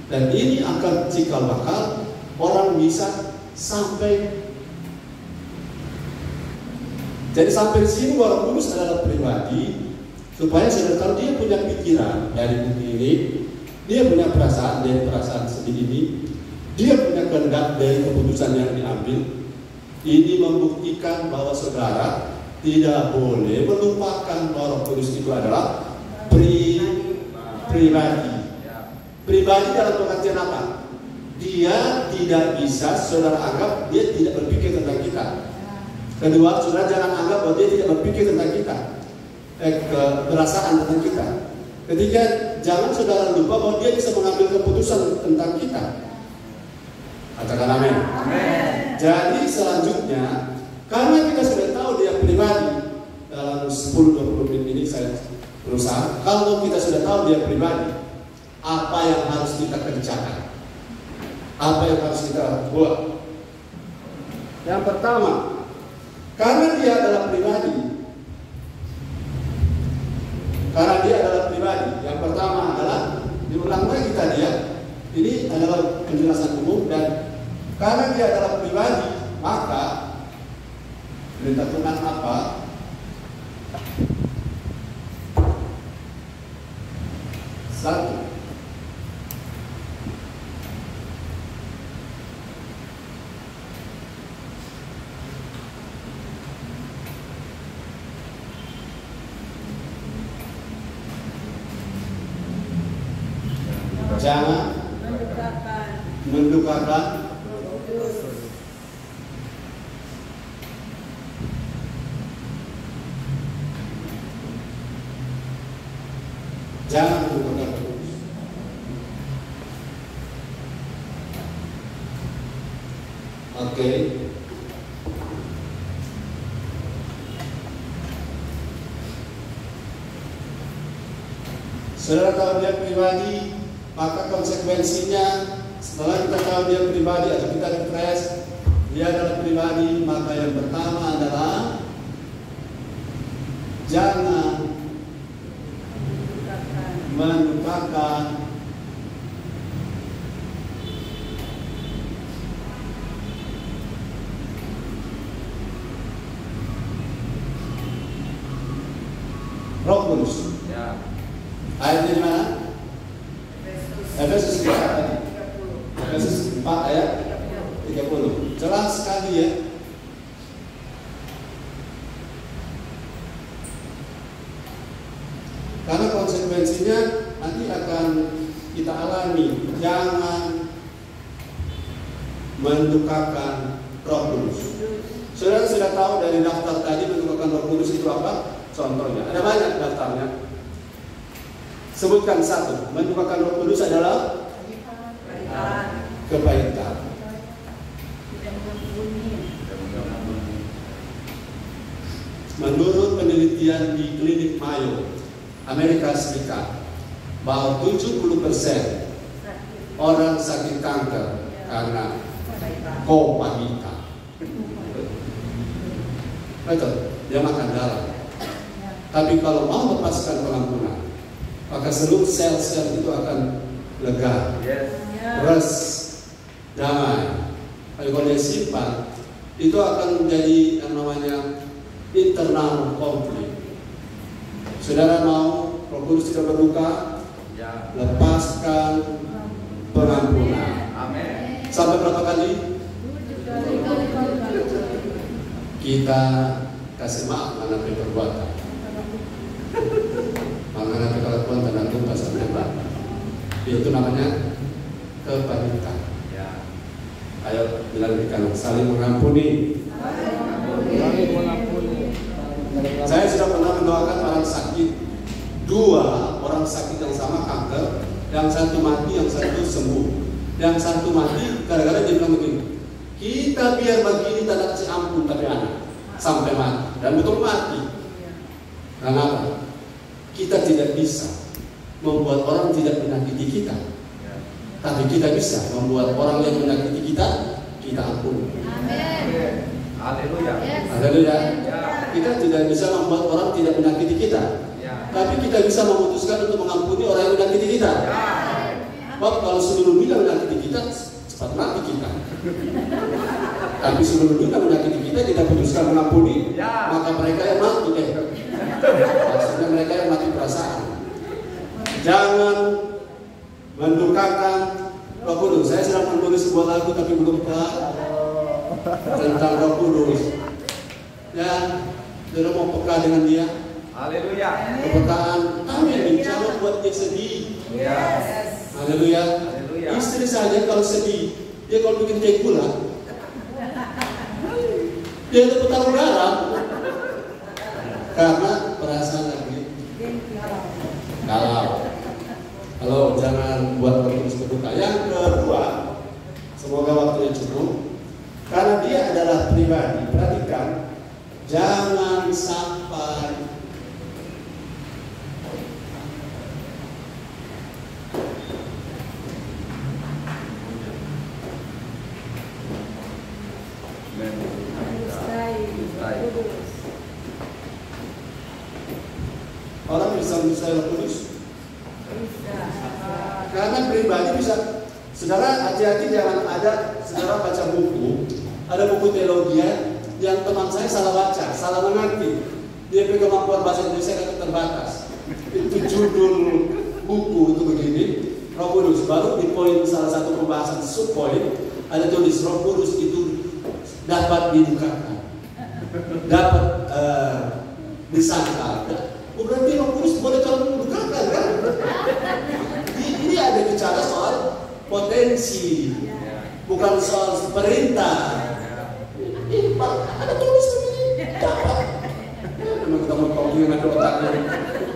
Dan ini akan cikal bakal orang bisa sampai. Jadi sampai di sini Roh Kudus adalah pribadi, supaya saudara tahu dia punya pikiran dari bukti ini, dia punya perasaan dari perasaan sedih ini, dia punya kehendak dari keputusan yang diambil. Ini membuktikan bahwa saudara tidak boleh melupakan bahwa Roh Kudus itu adalah pribadi. Pribadi dalam pengertian apa? Dia tidak bisa saudara anggap dia tidak berpikir tentang kita. Kedua, saudara jangan anggap bahwa dia tidak berpikir tentang kita, perasaan tentang kita. Ketiga, jangan saudara lupa bahwa dia bisa mengambil keputusan tentang kita. Katakan amin. Jadi selanjutnya, karena kita sudah tahu dia pribadi, dalam 10-20 menit ini saya berusaha, kalau kita sudah tahu dia pribadi, apa yang harus kita kerjakan? Apa yang harus kita buat? Yang pertama, Karena dia adalah pribadi. Yang pertama adalah diulang lagi tadi ya. Ini adalah penjelasan umum, dan karena dia adalah pribadi, maka perintah Tuhan apa? Satu, jangan mendukakan Kudus. Oke. Saudara tahu dia pribadi, maka konsekuensinya setelah kita tahu dia pribadi atau kita refresh dia adalah pribadi, maka yang pertama adalah jangan melupakan Roh Kudus. Ya. Ayatnya di mana? Efesus 4 tadi. Efesus 4 ayat 30. Jelas sekali ya. Karena konsekuensinya nanti akan kita alami. Jangan mendukakan Roh Kudus. Saudara sudah tahu dari daftar tadi mendukakan Roh Kudus itu apa? Contohnya, ada banyak daftarnya. Sebutkan satu. Mendukakan Roh Kudus adalah kepahitan. Menurut penelitian di klinik Mayo, Amerika Serikat, bahwa 70% orang sakit kanker karena kepahitan. Betul, dia makan darah. Tapi kalau mau lepaskan pengampunan, maka seluruh sel-sel itu akan lega, res, damai. Kalau dia simpan, itu akan menjadi yang namanya internal konflik. Saudara mau Roh Kudus tidak berduka, lepaskan pengampunan. Amin. Sampai berapa kali? Kita kasih maaf mengenai perbuatan. Mengenai kelakuan dan tumpah sampai berapa? Itu namanya kepahitan. Ya. Ayo bilang di kanan, saling mengampuni. Saya sudah pernah mendoakan orang sakit, 2 orang sakit yang sama kanker, yang satu mati, yang satu sembuh. Yang satu mati, kadang-kadang dia bilang begini, kita biar begini tak kasih ampun tapi anak sampai mati, dan betul mati. Kenapa? Kita tidak bisa membuat orang tidak menyakiti kita, tapi kita bisa membuat orang yang menyakiti kita ampuni. Amin. Haleluya. Haleluya. Kita tidak bisa membuat orang tidak menyakiti kita, tapi kita bisa memutuskan untuk mengampuni orang yang menyakiti kita. Sebab kalau seluruh dunia menyakiti kita, cepat mati kita. Tapi seluruh dunia menyakiti kita putuskan mengampuni, maka mereka yang mati maksudnya mereka yang mati perasaan. Jangan mendukakan Roh Kudus. Saya sedang menulis sebuah lagu tapi belum kelar tentang Roh Kudus. Ya, saudara mau peka dengan dia. Haleluya. Kepekaan kami mencoba buat dia sedih. Haleluya. Istri saja kalau sedih, dia kalau bikin teh gula, dia ada bertarung garam karena perasaan lagi galau. Halo, jangan buat Roh Kudus berduka. Yang kedua, semoga waktunya cukup. Karena dia adalah pribadi, perhatikan, jangan sampai Orang bisa mendustai Roh Kudus? Karena pribadi bisa. Saudara hati-hati jangan ada saudara baca buku, ada buku teologi yang teman saya salah baca, salah mengerti. Dia punya kemampuan bahasa Indonesia kan terbatas. Itu judul buku itu begini, Roh Kudus. Baru di poin salah satu pembahasan subpoin ada tulis Roh Kudus itu dapat didukakan, dapat disangkal. Oh, berarti Roh Kudus boleh kalau didukakan kan? Ini ada bicara soal potensi, bukan soal perintah. Ini ada tulis begini, dapat. Memang kita mau tahu dengan otaknya.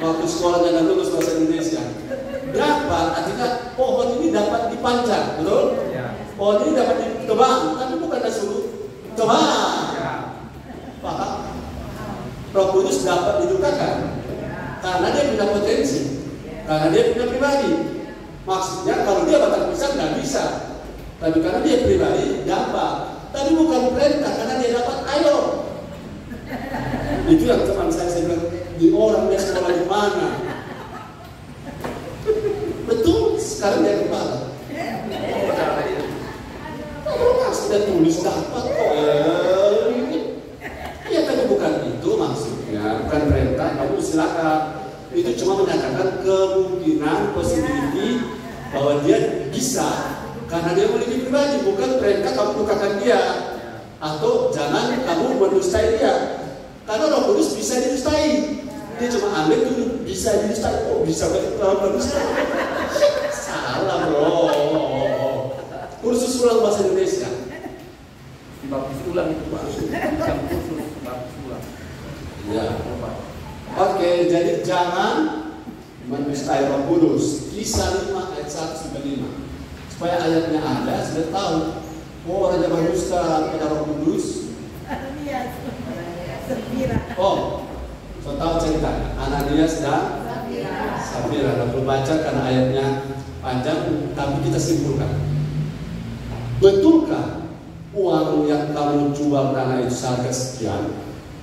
Waktu sekolah dan lulus bahasa Indonesia, dapat artinya pohon ini dapat dipanjang, betul? Pohon ini dapat ditebang, tapi bukan disuruh tebang. Paham? Roh Kudus dapat didukakan karena dia punya potensi, karena dia punya pribadi. Maksudnya kalau dia batang pisang nggak bisa, tapi karena dia pribadi dapat. Tapi bukan perintah, karena dia dapat ayo. Itu yang teman saya bilang, di orang dia sekolah di mana? Betul, sekarang dia kepala. Kalau sudah tulis dapat kok. Ya tapi bukan itu maksudnya, bukan perintah. Kamu silakan. Itu cuma menyatakan kemungkinan possibility bahwa dia bisa karena dia memiliki pribadi, bukan perintah kamu bukakan dia atau jangan kamu mendustai dia. Karena Roh Kudus bisa didustai. Dia cuma ambil dulu bisa didustai. Oh bisa mendustai. Salah bro. Kursus ulang bahasa Indonesia. Baptis ulang itu Pak. Jam khusus baptis ulang. Ya. Oke, jadi jangan mendustai Roh Kudus. Kisah 5 ayat 1-5. Supaya ayatnya ada, sudah tahu. Oh, raja berdusta pada Roh Kudus. Oh, so tahu cerita. Ananias dan Safira. Tidak perlu baca karena ayatnya panjang, tapi kita simpulkan. Betulkah uang yang kamu jual tanah itu seharga sekian?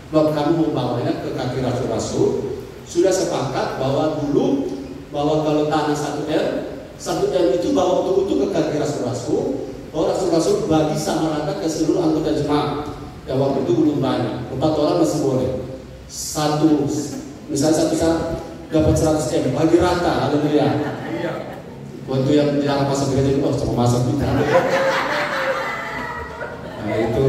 Lalu kamu membawanya ke kaki rasul-rasul. Sudah sepakat bahwa dulu bahwa kalau tanah 1 M itu bawa utuh-utuh ke kaki rasul-rasul. Bahwa rasul-rasul bagi sama rata ke seluruh anggota jemaat. Ya waktu itu belum banyak. 4 orang masih boleh. Misalnya satu saat dapat 100 M, bagi rata, haleluya. Waktu yang jarang masak begitu, oh cuma masak kita. Nah itu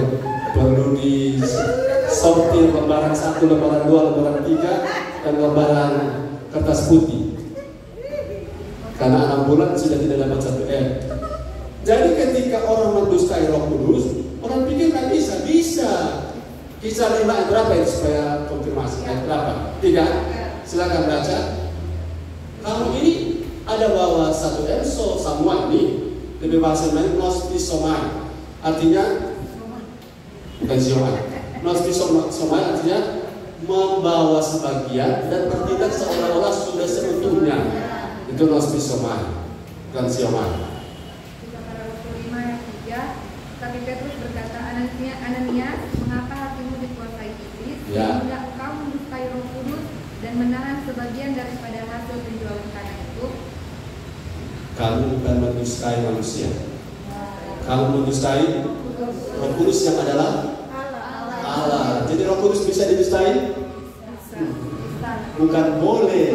perlu disortir lembaran 1, lembaran 2, lembaran 3, dan lembaran kertas putih. Karena 6 bulan sudah tidak dapat 1 M. Jadi ketika orang mendustai Roh Kudus, orang pikir kan bisa. Kisah 5 ayat berapa itu supaya konfirmasi? Ayat berapa? 3. Silakan baca. Kalau ini ada bahwa 1 M, so semua ini lebih bahasa lain nostisomai. Artinya bukan siomai. Nostisomai artinya membawa sebagian dan bertindak seolah-olah sudah seutuhnya. Itu nostisomai, bukan siomai. Tapi Petrus berkata, Ananias, mengapa hatimu dikuasai iblis? Ya. Sehingga engkau mendustai Roh Kudus dan menahan sebagian daripada hasil penjualan tanah itu. Kamu bukan mendustai manusia. Kamu mendustai Roh Kudus yang adalah Allah. Jadi Roh Kudus bisa didustai? Bukan boleh.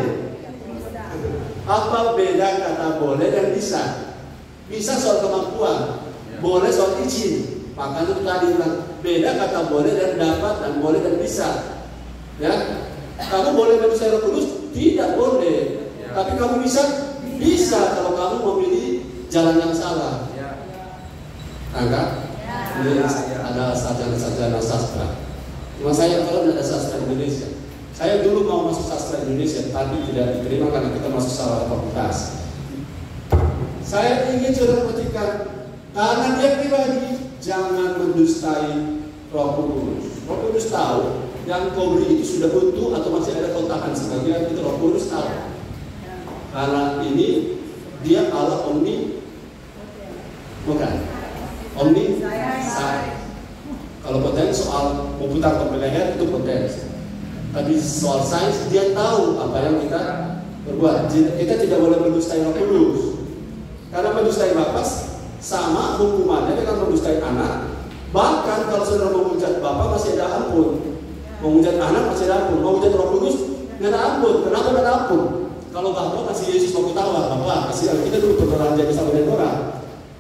Apa beda kata boleh dan bisa? Bisa soal kemampuan. Boleh soal izin. Makanya tadi bilang beda kata boleh dan dapat dan boleh dan bisa. Ya, kamu boleh mendustai Roh Kudus? Tidak boleh. Tapi kamu bisa? Bisa kalau kamu memilih jalan yang salah. Angkat? Ini ada sarjana sastra. Cuma saya kalau tidak ada sastra Indonesia. Saya dulu mau masuk sastra Indonesia, tapi tidak diterima karena kita masuk salah fakultas. Saya ingin saudara perhatikan. Karena dia pribadi, jangan mendustai Roh Kudus. Roh Kudus tahu yang kau beri itu sudah utuh atau masih ada kontakan sebagian, itu Roh Kudus tahu. Karena ini dia Allah omni, bukan omni saya. Kalau potensi soal memutar tombol leher itu potensi. Tapi soal sains dia tahu apa yang kita berbuat. Kita tidak boleh mendustai Roh Kudus. Karena mendustai Bapa sama hukumannya dengan mendustai anak. Bahkan kalau saudara menghujat Bapa masih ada ampun, menghujat anak masih ada ampun, menghujat Roh Kudus nggak ada ampun. Kenapa nggak ada ampun? Kalau Bapa masih Yesus mau ketawa, Bapa kasih kita dulu berdoa jadi sama dengan orang.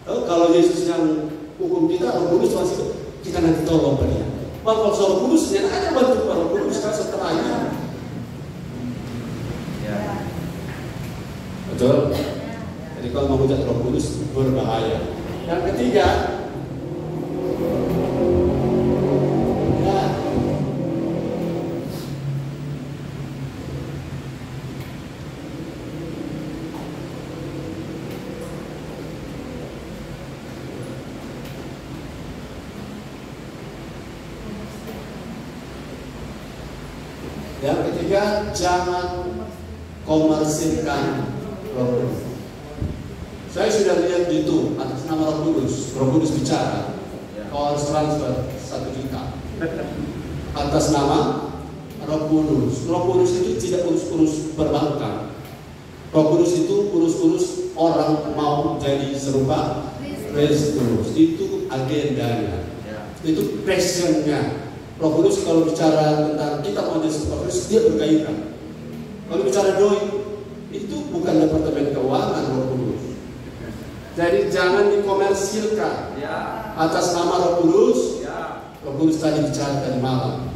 Kalau Yesus yang hukum kita, Roh Kudus masih kita nanti tolong dia. Wah, kalau soal Roh Kudus ya ada bantu Roh Kudus kan setelahnya. Betul. Jadi kalau menghujat Roh Kudus berbahaya. Yang ketiga, jangan komersilkan Roh Kudus. Saya sudah lihat itu atas nama Roh Kudus. Roh Kudus bicara, kau harus transfer 1 juta atas nama Roh Kudus. Roh Kudus itu tidak urus-urus perbankan. Roh Kudus itu urus-urus orang mau jadi serupa Kristus. Itu agendanya, itu passionnya. Roh Kudus kalau bicara tentang kita mau jadi serupa Kristus, dia bergairah. Kalau bicara doi, itu bukan departemen keuangan Roh Kudus. Jadi jangan dikomersilkan atas nama Roh Kudus. Roh Kudus tadi bicara tadi malam,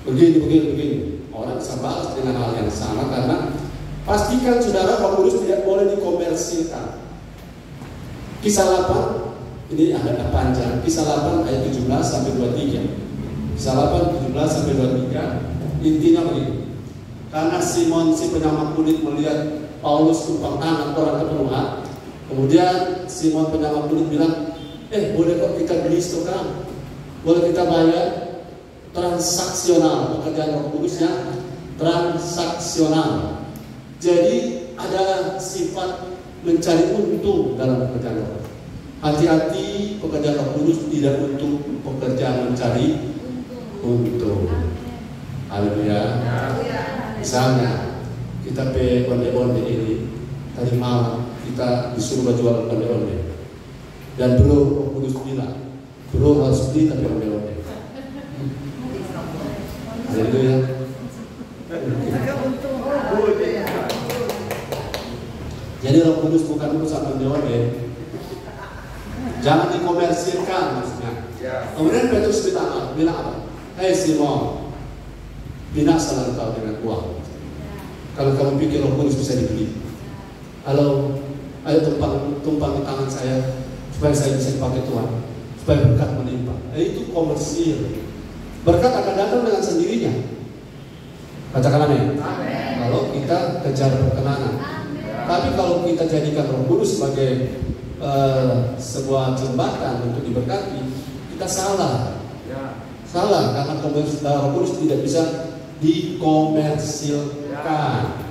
begini. Orang bisa balas dengan hal yang sama karena pastikan saudara Roh Kudus tidak boleh dikomersilkan. Kisah 8 ini agak panjang. Kisah 8 ayat 17 sampai 23. Kisah 8 17 sampai 23. Intinya begini. Karena Simon si penyamak kulit melihat Paulus tumpang tangan orang kepenuhan, kemudian Simon penyamak kulit bilang, boleh kok kita beli sekarang, boleh kita bayar transaksional, pekerjaan Roh Kudusnya transaksional. Jadi ada sifat mencari untung dalam pekerjaan Roh. Hati-hati, pekerjaan Roh Kudus tidak untuk pekerjaan mencari untung. Haleluya. Misalnya kita pe onde-onde ini tadi malam kita disuruh jual onde-onde dan Bro Kudus bilang Bro harus beli tapi onde-onde. Haleluya. Jadi Roh Kudus bukan urusan onde-onde. Jangan dikomersilkan maksudnya. Kemudian Petrus bilang apa? Hei Simon, binasa engkau dengan uang. Kalau kamu pikir Roh Kudus bisa dibeli, ayo tumpang di tangan saya supaya saya bisa dipakai Tuhan, supaya berkat melimpah. Itu komersil. Berkat akan datang dengan sendirinya. Katakan amin. Kalau kita kejar perkenanan. Tapi kalau kita jadikan Roh Kudus sebagai sebuah jembatan untuk diberkati, kita salah. Salah karena Roh Kudus tidak bisa dikomersilkan.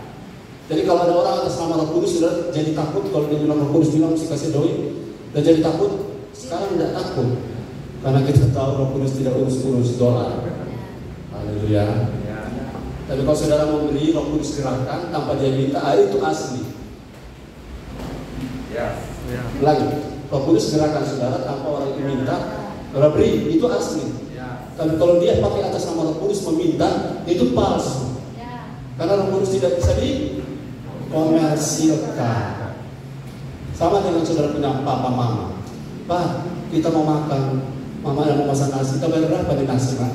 Jadi kalau ada orang atas nama Roh Kudus sudah jadi takut kalau dia bilang Roh Kudus bilang mesti kasih doi, dan jadi takut. Sekarang tidak takut karena kita tahu Roh Kudus tidak urus dolar. Haleluya. Tapi kalau saudara memberi, Roh Kudus gerakan tanpa dia minta, itu asli. Lagi, Roh Kudus gerakan saudara tanpa orang itu minta, kalau beri itu asli. Tapi kalau dia pakai atas nama Roh Kudus meminta, itu palsu. Karena Roh Kudus tidak bisa dikomersilkan. Sama dengan saudara punya papa mama. Pak, kita mau makan. Mama yang mau masak nasi, kita bayar berapa di nasi, Pak?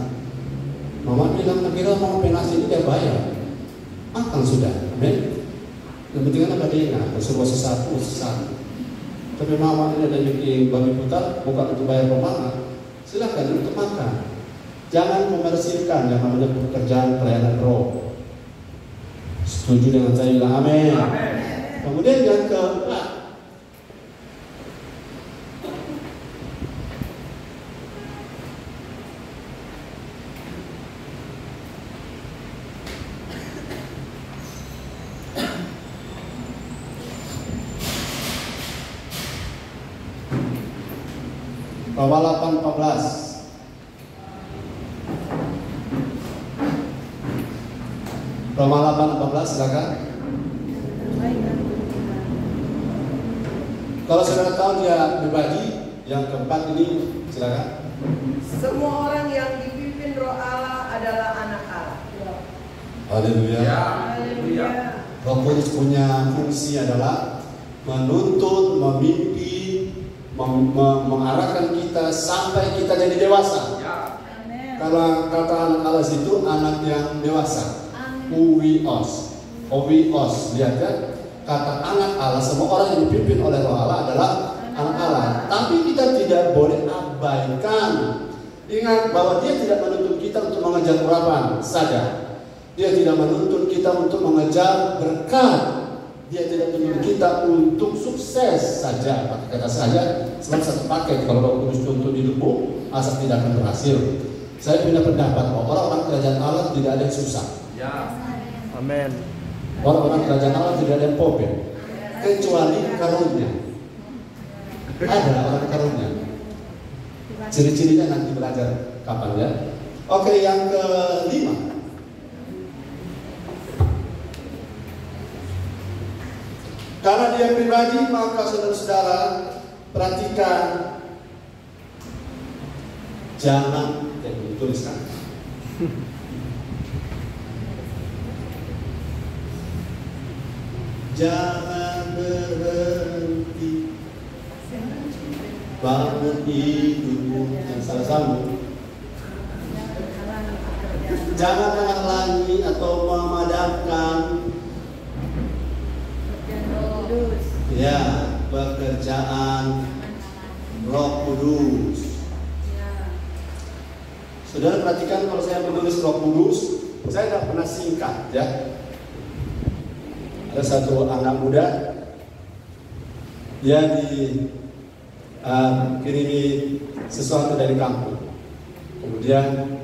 Mama bilang, kira mau makan nasi ini dia bayar. Makan sudah, amin. Yang penting kan apa dia? Bersebuah sesuatu. Tapi mama ini ada bikin babi putar, bukan untuk bayar rumah. Silakan untuk makan. Jangan komersilkan yang namanya pekerjaan pelayanan roh. Setuju dengan saya bilang amin. Kemudian yang keempat, Roma 8:14. Roma 8:14 silakan. Kalau saudara tahu dia pribadi, yang keempat ini silakan. Semua orang yang dipimpin Roh Allah adalah anak Allah. Haleluya. Haleluya. Roh Kudus punya fungsi adalah menuntun, memimpin, mengarahkan kita sampai kita jadi dewasa. Kalau kata anak Allah itu anak yang dewasa. Uwios. Lihat ya. Kata anak Allah, semua orang yang dipimpin oleh Roh Allah adalah anak Allah. Tapi kita tidak boleh abaikan. Ingat bahwa dia tidak menuntun kita untuk mengejar urapan saja. Dia tidak menuntun kita untuk mengejar berkat. Dia tidak menuntun kita untuk sukses saja. Pakai kata saja, selalu satu paket. Kalau Roh Kudus tuntun hidupmu, asal tidak akan berhasil. Saya punya pendapat bahwa orang-orang kerajaan Allah tidak ada yang susah. Amin. Orang-orang kerajaan Allah tidak ada yang pobre, kecuali karunia. Ada orang karunia. Ciri-cirinya nanti belajar kapan ya. Oke, yang kelima. Karena dia pribadi, maka saudara-saudara perhatikan, jangan dituliskan. Jangan berhenti bangun hidupmu yang salah sambung. Jangan menghalangi atau memadamkan pekerjaan Roh Kudus. Saudara perhatikan, kalau saya menulis Roh Kudus, saya tidak pernah singkat ya. Ada satu anak muda, dia kirimi sesuatu dari kampung. Kemudian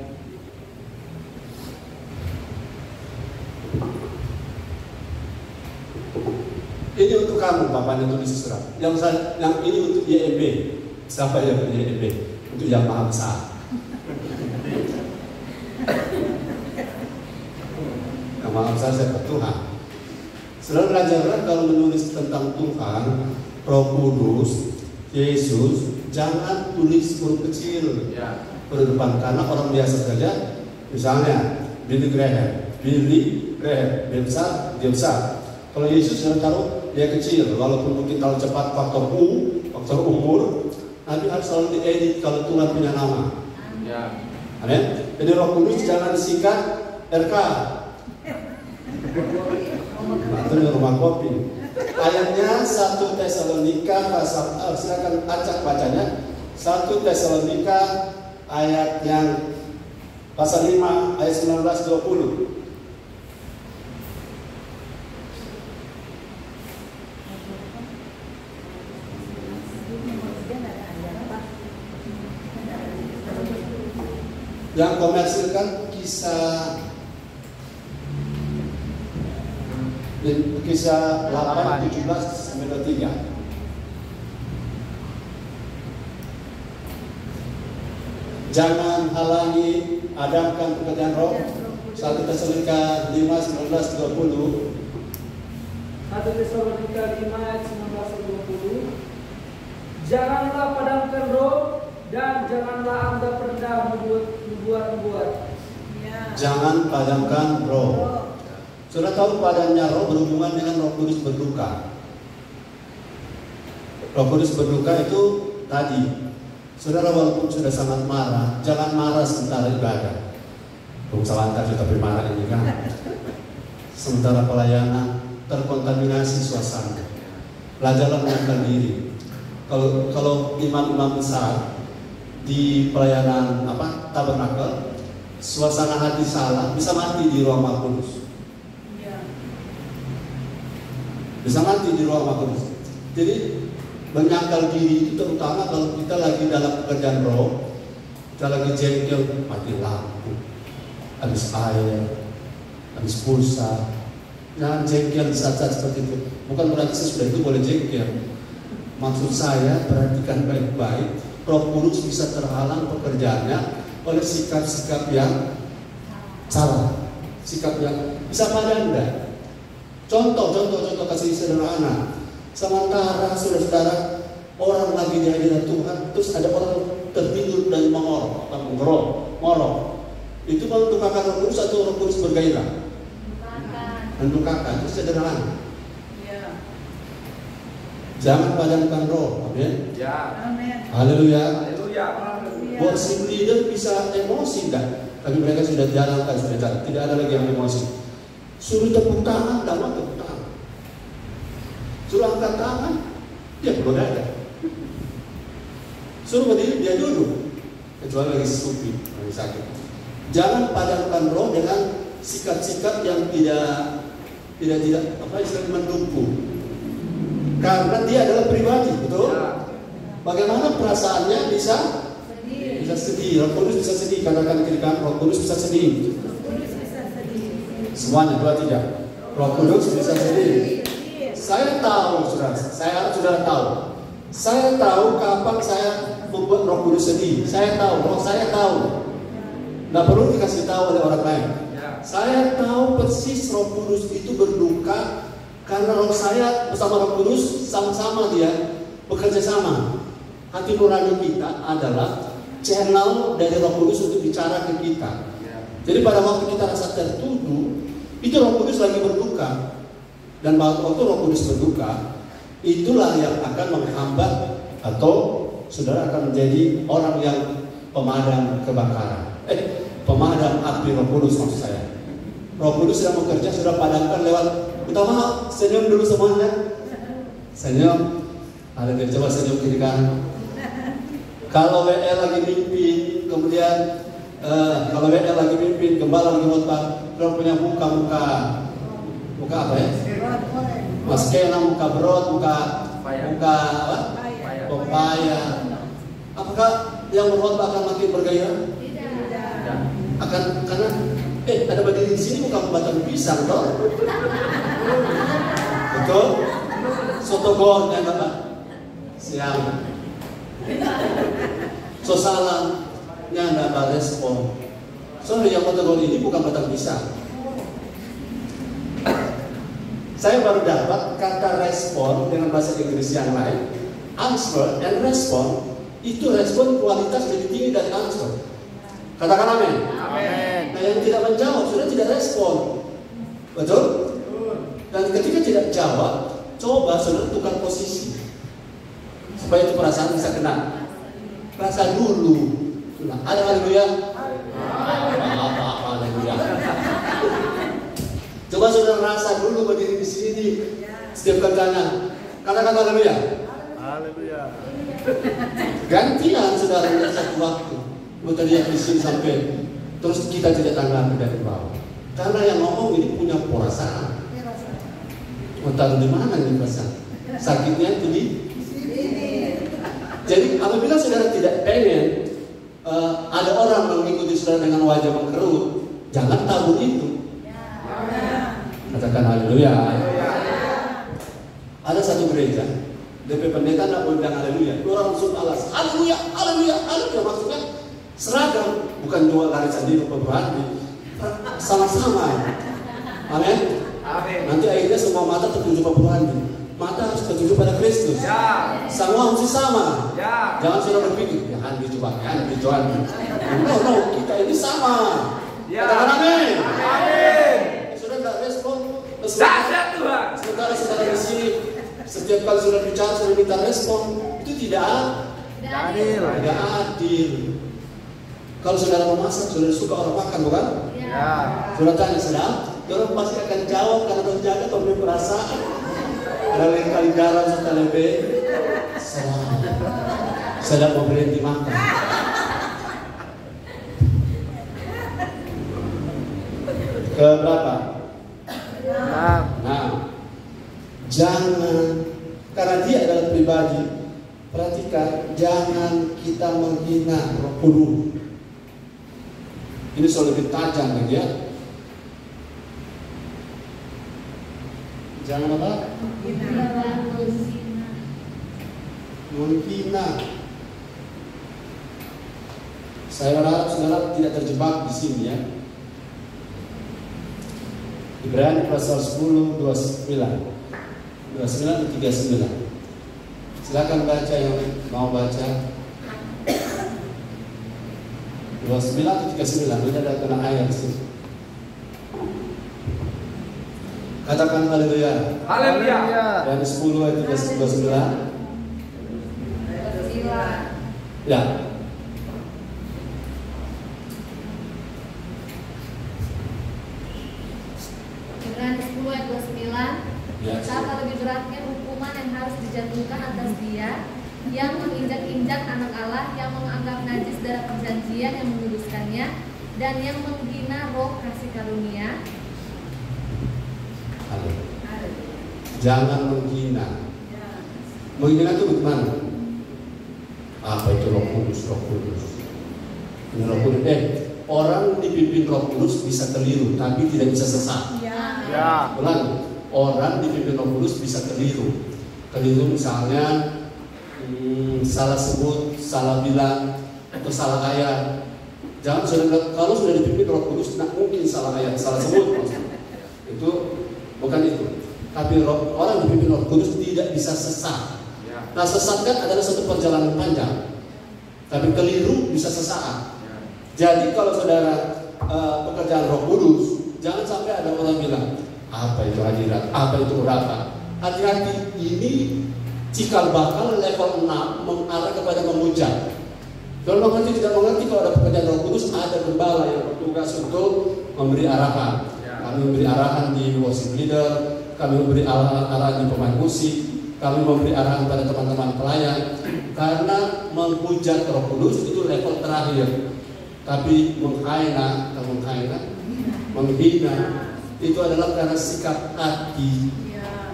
ini untuk kamu, bapaknya tulis surat. Yang ini untuk YEB. Siapa yang YEB? Untuk yang maha besar. Yang maha besar siapa? Tuhan. Selalu belajarlah kalau menulis tentang Tuhan, Roh Kudus, Yesus, jangan tulis huruf kecil pada depan, karena orang biasa saja, misalnya Billy Graham, dia besar. Kalau Yesus jangan taruh dia kecil, walaupun mungkin kalau cepat faktor umur, nanti harus selalu diedit kalau Tuhan punya nama. Amin. Jadi Roh Kudus jangan disingkat RK. Itu di rumah kopi. Ayatnya 1 Tesalonika pasal, silakan acak bacanya. 1 Tesalonika ayat yang pasal 5 ayat 19-20. Yang komersil kan kisah 8:17-3. Jangan halangi, adamkan pekerjaan Roh. 1 Tesalonika 5:19-20. 1 Tesalonika 5:19-20. Janganlah padamkan roh dan janganlah Anda pernah membuat. Jangan padamkan roh. Sudah tahu padamnya roh berhubungan dengan Roh Kudus berduka. Roh Kudus berduka itu tadi, saudara walaupun sudah sangat marah, jangan marah sementara ibadah. Sawantar tapi marah ini kan. Sementara pelayanan terkontaminasi suasana. Belajarlah menangkan diri. Kalau imam-imam besar di pelayanan tabernakel, suasana hati salah, bisa mati di ruang Maha Kudus. Bisa mati di ruang Maha Kudus. Jadi menyangkal diri itu terutama kalau kita lagi dalam pekerjaan roh, kita lagi jengkel, mati lampu, habis air, habis pulsa. Jangan jengkel saat-saat seperti itu. Bukan berarti sesudah itu boleh jengkel. Maksud saya perhatikan baik-baik. Roh Kudus bisa terhalang pekerjaannya oleh sikap-sikap yang salah. sikapnya. Bisa pada Anda. Contoh kasih sederhana. Sementara saudara-saudara orang lagi di hadirat Tuhan, terus ada orang tertidur dan mengorok. Itu mendukakan Roh Kudus atau Roh Kudus bergairah? Mendukakan. Itu sederhana. Jangan padamkan roh. Amin. Ya. Haleluya. Haleluya. Worship leader bisa emosi enggak? Tapi mereka sudah jalankan sudah. Tidak ada lagi yang emosi. Suruh tepuk tangan, dalam tepuk tangan. Suruh angkat tangan, dia belum ada. Suruh berdiri, dia duduk. Kecuali lagi stupid, lagi sakit. Jangan padamkan roh dengan sikap-sikap yang tidak apa istilahnya mendukung. Karena dia adalah pribadi, betul? Ya. Bagaimana perasaannya bisa sedih. Roh Kudus bisa sedih. Katakan kiri kanan, Roh Kudus bisa sedih. Semuanya, dua tidak. Roh Kudus bisa sedih. Saya tahu, saudara. Saya harap saudara tahu. Saya tahu kapan saya membuat Roh Kudus sedih. Saya tahu. Roh saya tahu. Nggak perlu dikasih tahu oleh orang lain. Saya tahu persis Roh Kudus itu berduka karena roh saya bersama Roh Kudus sama-sama dia bekerja sama. Hati nurani kita adalah channel dari Roh Kudus untuk bicara ke kita. Jadi pada waktu kita rasa tertuduh, itu Roh Kudus lagi berduka. Dan waktu Roh Kudus berduka, itulah yang akan menghambat atau saudara akan menjadi orang yang pemadam kebakaran. Pemadam api Roh Kudus maksud saya. Roh Kudus sedang bekerja, sudah padamkan lewat. Utama senyum dulu semuanya. Senyum. Ada yang coba senyum kiri kanan. Kalau WL lagi mimpin, kemudian kalau WL lagi mimpin, gembala lagi khotbah, kalau punya muka apa ya? Maskena, muka berot, muka apa? Pepaya. Apakah yang berkhotbah akan makin bergairah? Tidak. Akan karena ada berdiri di sini bukan batang pisang, toh? Betul? Soto goreng apa? Siang. Sosalannya nggak ada respon. Soalnya yang kategori ini bukan batang pisang. Saya baru dapat kata respon dengan bahasa Inggris yang lain. Answer and respond itu respon kualitas lebih tinggi dari answer. Katakan amin. Amin. Nah yang tidak menjawab sudah tidak respon. Betul? Dan ketika tidak jawab, coba saudara tukar posisi supaya itu perasaan bisa kena. Rasa dulu. Nah, ada haleluya. Apa haleluya. Coba saudara rasa dulu berdiri di sini. Setiap katanya, katakan haleluya. Haleluya. Gantian saudara lihat satu waktu. Berteriak di sini sampai terus kita tidak tanggapi dari bawah. Karena yang ngomong ini punya perasaan. Mau taruh di mana ini perasaan? Sakitnya itu di sini. Jadi apabila saudara tidak pengen ada orang mengikuti saudara dengan wajah mengkerut, jangan tabur itu. Katakan haleluya. Ada satu gereja, DP pendeta tidak undang haleluya. Orang langsung alas haleluya, haleluya, haleluya. Maksudnya seragam, bukan dua lari sendiri perubahan, sama-sama. Amin. Amin. Nanti akhirnya semua mata tertuju pada Tuhan. Mata harus tertuju pada Kristus. Ya. Semua mesti sama. Ya. Jangan sudah berpikir, ya Andi coba, ya Andi coba. No, kita ini sama. Ya. Katakan amin. Amin. Sudah tidak respon. Dahsyat Tuhan. Sementara saudara di sini setiap kali sudah bicara sudah minta respon, itu tidak Adil. adil. Kalau saudara memasak, saudara suka orang makan, bukan? Ya. Saudara tanya sedang, orang pasti akan jawab karena terjaga atau punya perasaan. Ada yang kali garam serta lebih. Sedang mau berhenti makan. Keberapa? Nah, jangan karena dia adalah pribadi. Perhatikan, jangan kita menghina Roh Kudus. Ini soal lebih tajam lagi ya. Jangan apa? Menghina. Saya harap saudara tidak terjebak di sini ya. Ibrani pasal 10 29 dan 39. Silakan baca yang mau baca. 29 atau 39, ini ada kena ayat sih. Katakan haleluya. Haleluya. Dan 10 ayat 29. Ya. Ibrani 10 ayat 29. Ya. Betapa lebih beratnya hukuman yang harus dijatuhkan atas dia yang menginjak-injak anak Allah, yang menganggap najis darah perjanjian yang menguduskannya, dan yang menghina roh kasih karunia. Jangan menghina. Menghina itu bagaimana? Apa itu Roh Kudus? Roh Kudus. Ini Roh Kudus. Orang dipimpin Roh Kudus bisa keliru, tapi tidak bisa sesat. Ya. Ulang. Orang dipimpin Roh Kudus bisa keliru. Keliru misalnya salah sebut, salah bilang, atau salah ayat. Jangan kalau sudah dipimpin Roh Kudus, tidak mungkin salah ayat, salah sebut. Itu bukan itu. Tapi orang dipimpin Roh Kudus tidak bisa sesat. Nah, sesat kan adalah satu perjalanan panjang. Tapi keliru bisa sesaat. Jadi kalau saudara pekerjaan Roh Kudus, jangan sampai ada orang bilang, apa itu hadirat, apa itu urapan. Hati-hati, ini cikal bakal level 6 mengarah kepada memuja. Kalau mengerti tidak mengerti, kalau ada pekerjaan Roh Kudus, ada gembala yang bertugas untuk memberi arahan. Kami memberi arahan di worship leader, kami memberi arahan di pemain musik, kami memberi arahan pada teman-teman pelayan. Karena menghujat Roh Kudus itu level terakhir. Tapi menghina itu adalah karena sikap hati.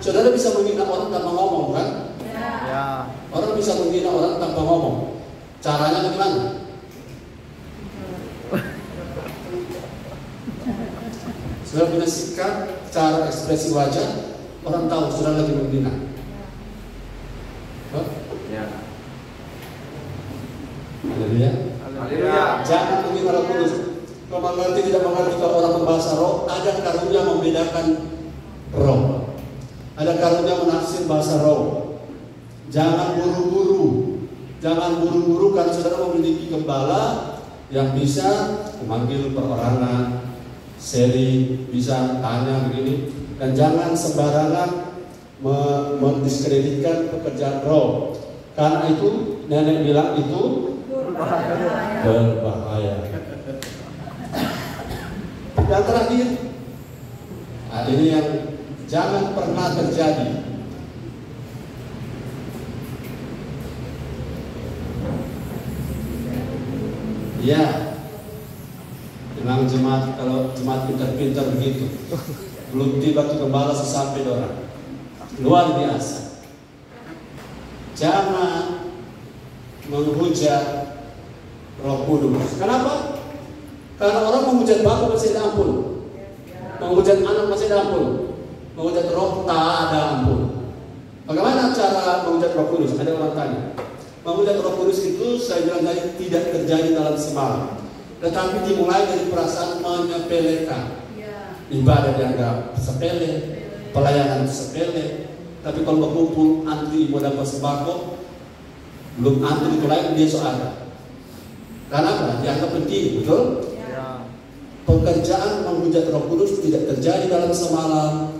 Saudara bisa menghina orang tanpa ngomong, kan? Ya. Orang bisa menghina orang tanpa ngomong. Caranya bagaimana? Saudara punya sikap, cara ekspresi wajah, orang tahu saudara lagi menghina. Ya. Haleluya. Haleluya. Jangan menghina Roh Kudus. Kalau mengerti tidak mengerti, kalau orang membahasa roh, ada karunia membedakan roh. Ada karunia menafsir bahasa roh. Jangan buru-buru. Jangan buru-buru karena saudara memiliki gembala yang bisa memanggil perorangan, seri, bisa tanya begini. Dan jangan sembarangan mendiskreditkan pekerjaan roh. Karena itu nenek bilang itu berbahaya. Yang terakhir, ini yang jangan pernah terjadi. Ya, memang jemaat, kalau jemaat pintar-pintar begitu, belum tiba ke gembala sesampai orang. Luar biasa. Jangan menghujat Roh Kudus. Kenapa? Karena orang menghujat Bapa masih ada ampun, menghujat anak masih ada ampun, menghujat Roh tak ada ampun. Bagaimana cara menghujat Roh Kudus? Ada orang tanya. Menghujat Roh Kudus itu saya bilang tadi tidak terjadi dalam semalam, tetapi dimulai dari perasaan menyepelekan. Ibadah dianggap sepele, pelayanan sepele. Tapi kalau berkumpul antri mau dapat sembako, belum antri itu lain dia ada. Karena apa? Dianggap penting, betul? Ya. Pekerjaan menghujat Roh Kudus tidak terjadi dalam semalam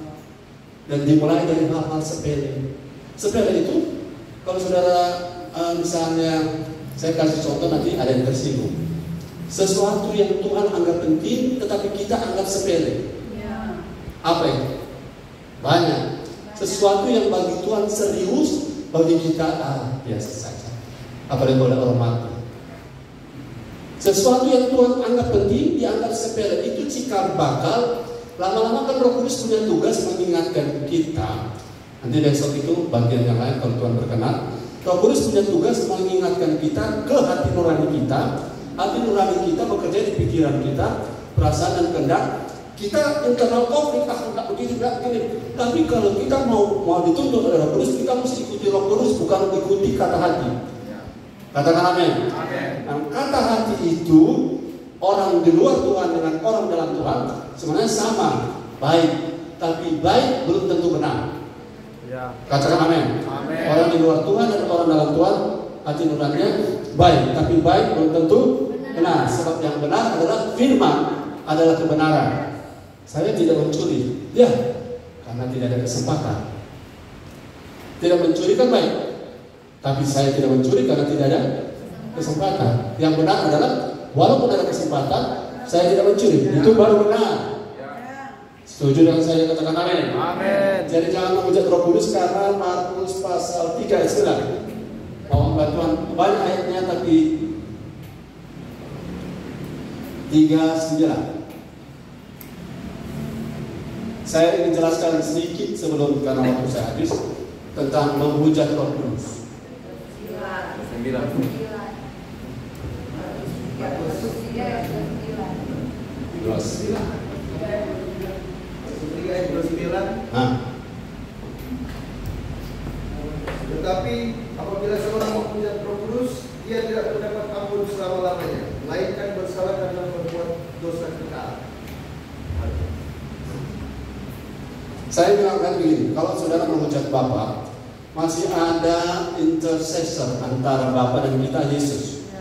dan dimulai dari hal-hal sepele. Sepele itu, kalau saudara misalnya saya kasih contoh, nanti ada yang tersinggung. Sesuatu yang Tuhan anggap penting, tetapi kita anggap sepele. Apa itu? Banyak. Sesuatu yang bagi Tuhan serius, bagi kita biasa saja. Apalagi boleh orang mati. Sesuatu yang Tuhan anggap penting, dianggap sepele. Itu cikal bakal. Lama-lama kan Roh Kudus punya tugas mengingatkan kita. Nanti besok itu bagian yang lain kalau Tuhan berkenan. Roh Kudus punya tugas mengingatkan kita ke hati nurani kita. Hati nurani kita bekerja di pikiran kita, perasaan dan kehendak. Kita internal konflik, tak begini, tak begini. Tapi kalau kita mau dituntut oleh Roh Kudus, kita mesti ikuti Roh Kudus, bukan mengikuti kata hati. Katakan amin. Nah, kata hati itu orang di luar Tuhan dengan orang dalam Tuhan sebenarnya sama. baik, tapi baik belum tentu benar. Ya. Katakan amin. Amin. Orang di luar Tuhan dan orang dalam Tuhan hati nuraninya baik, tapi baik belum tentu benar. Sebab yang benar adalah firman, adalah kebenaran. Saya tidak mencuri, ya, karena tidak ada kesempatan. Tidak mencuri kan baik, tapi saya tidak mencuri karena tidak ada kesempatan. Yang benar adalah walaupun ada kesempatan, saya tidak mencuri. Itu baru benar. Setuju dengan saya, katakan amin. Amin. Jadi jangan menghujat Roh Kudus karena Markus pasal 3 ayat 9. Mohon bantuan, banyak ayatnya tapi 3:9. Saya ingin jelaskan sedikit sebelum karena waktu saya habis tentang menghujat Roh Kudus. 9. Tetapi apabila seorang menghujat Roh Kudus, ia tidak mendapat ampun selama-lamanya, melainkan bersalah karena berbuat dosa kekal. Saya bilangkan begini, kalau saudara menghujat Bapa, masih ada intercessor antara Bapa dan kita, Yesus.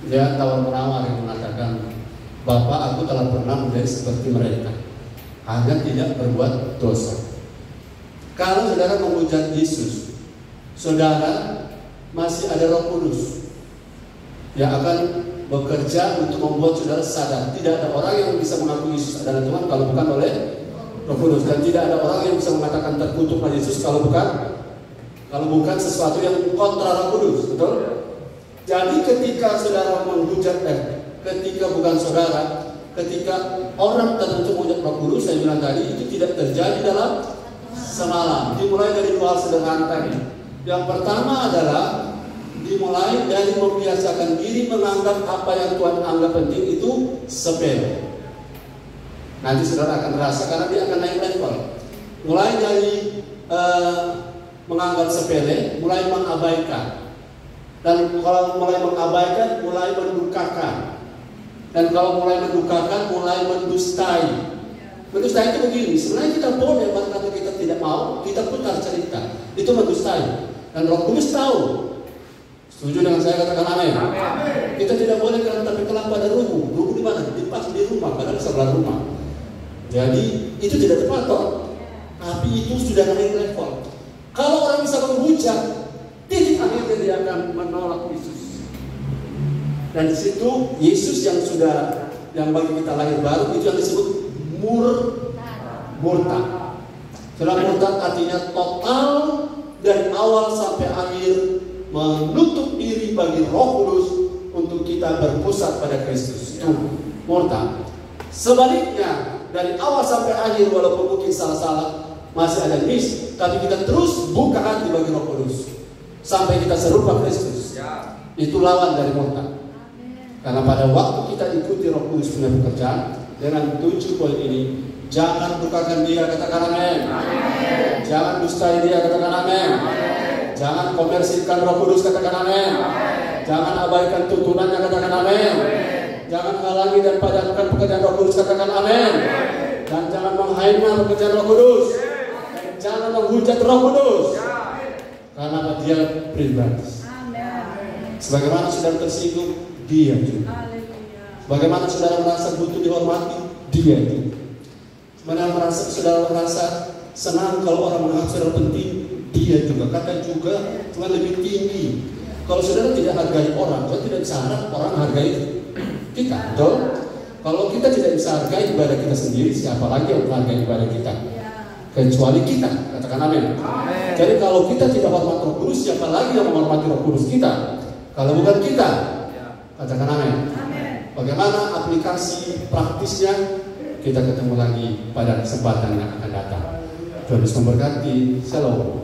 Dia tawar-menawar yang mengatakan, Bapa, aku telah pernah menjadi seperti mereka, hanya tidak berbuat dosa. Kalau saudara menghujat Yesus, saudara masih ada Roh Kudus yang akan bekerja untuk membuat saudara sadar. Tidak ada orang yang bisa mengaku Yesus adalah Tuhan kalau bukan oleh Roh Kudus, dan tidak ada orang yang bisa mengatakan terkutuklah Yesus kalau bukan sesuatu yang kontra Roh Kudus, betul? Jadi ketika saudara menghujat, ketika bukan saudara, ketika orang tertentu menghujat Roh Kudus, saya bilang tadi itu tidak terjadi dalam semalam. Dimulai dari 2 hal sederhana tadi. Yang pertama adalah dimulai dari membiasakan diri menganggap apa yang Tuhan anggap penting itu sepele. Nanti saudara akan merasa karena dia akan naik level. Mulai dari menganggap sepele, mulai mengabaikan. Dan kalau mulai mengabaikan, mulai mendukakan. Dan kalau mulai mendukakan, mulai mendustai. Mendustai itu begini, sebenarnya kita boleh, karena kita tidak mau, kita putar cerita. Itu mendustai. Dan Roh Kudus tahu. Setuju dengan saya, katakan amin. Kita tidak boleh karena tapi kelapa pada rumu. Rumu di mana? Di pas di rumah, padahal sebelah rumah. Jadi itu tidak tepat toh. Tapi itu sudah naik level. Kalau orang bisa menghujat, titik akhirnya dia akan menolak Yesus. Dan di situ Yesus yang bagi kita lahir baru itu yang disebut murtad. Setelah murtad artinya total dari awal sampai akhir menutup diri bagi Roh Kudus untuk kita berpusat pada Kristus. Itu murtad. Sebaliknya dari awal sampai akhir walaupun mungkin salah-salah masih ada miss, tapi kita terus buka hati bagi Roh Kudus sampai kita serupa Kristus. Itu lawan dari murtad. Karena pada waktu kita ikuti Roh Kudus punya pekerjaan dengan 7 poin ini, jangan dukakan dia, katakan amin. Jangan dustai dia, katakan amin. Jangan komersilkan Roh Kudus, katakan amin. Jangan abaikan tuntunannya, katakan amin. Jangan halangi dan padamkan pekerjaan Roh Kudus, katakan amin. Dan jangan menghina pekerjaan Roh Kudus. Dan jangan menghujat Roh Kudus. Karena dia pribadi. Sebagaimana saudara tersinggung, dia juga. Bagaimana saudara merasa butuh dihormati, dia juga. Bagaimana saudara merasa senang kalau orang menganggap saudara penting, dia juga. Kata juga Tuhan lebih tinggi. Kalau saudara tidak hargai orang, Tuhan tidak bisa harap orang hargai kita, betul? Kalau kita tidak bisa hargai ibadah kita sendiri, siapa lagi yang menghargai ibadah kita? Kecuali kita, katakan amin. Jadi kalau kita tidak hormat Roh Kudus, siapa lagi yang menghormati Roh Kudus kita? Kalau bukan kita, katakan amin. Bagaimana aplikasi praktisnya? Kita ketemu lagi pada kesempatan yang akan datang. Tuhan Yesus memberkati. Shalom.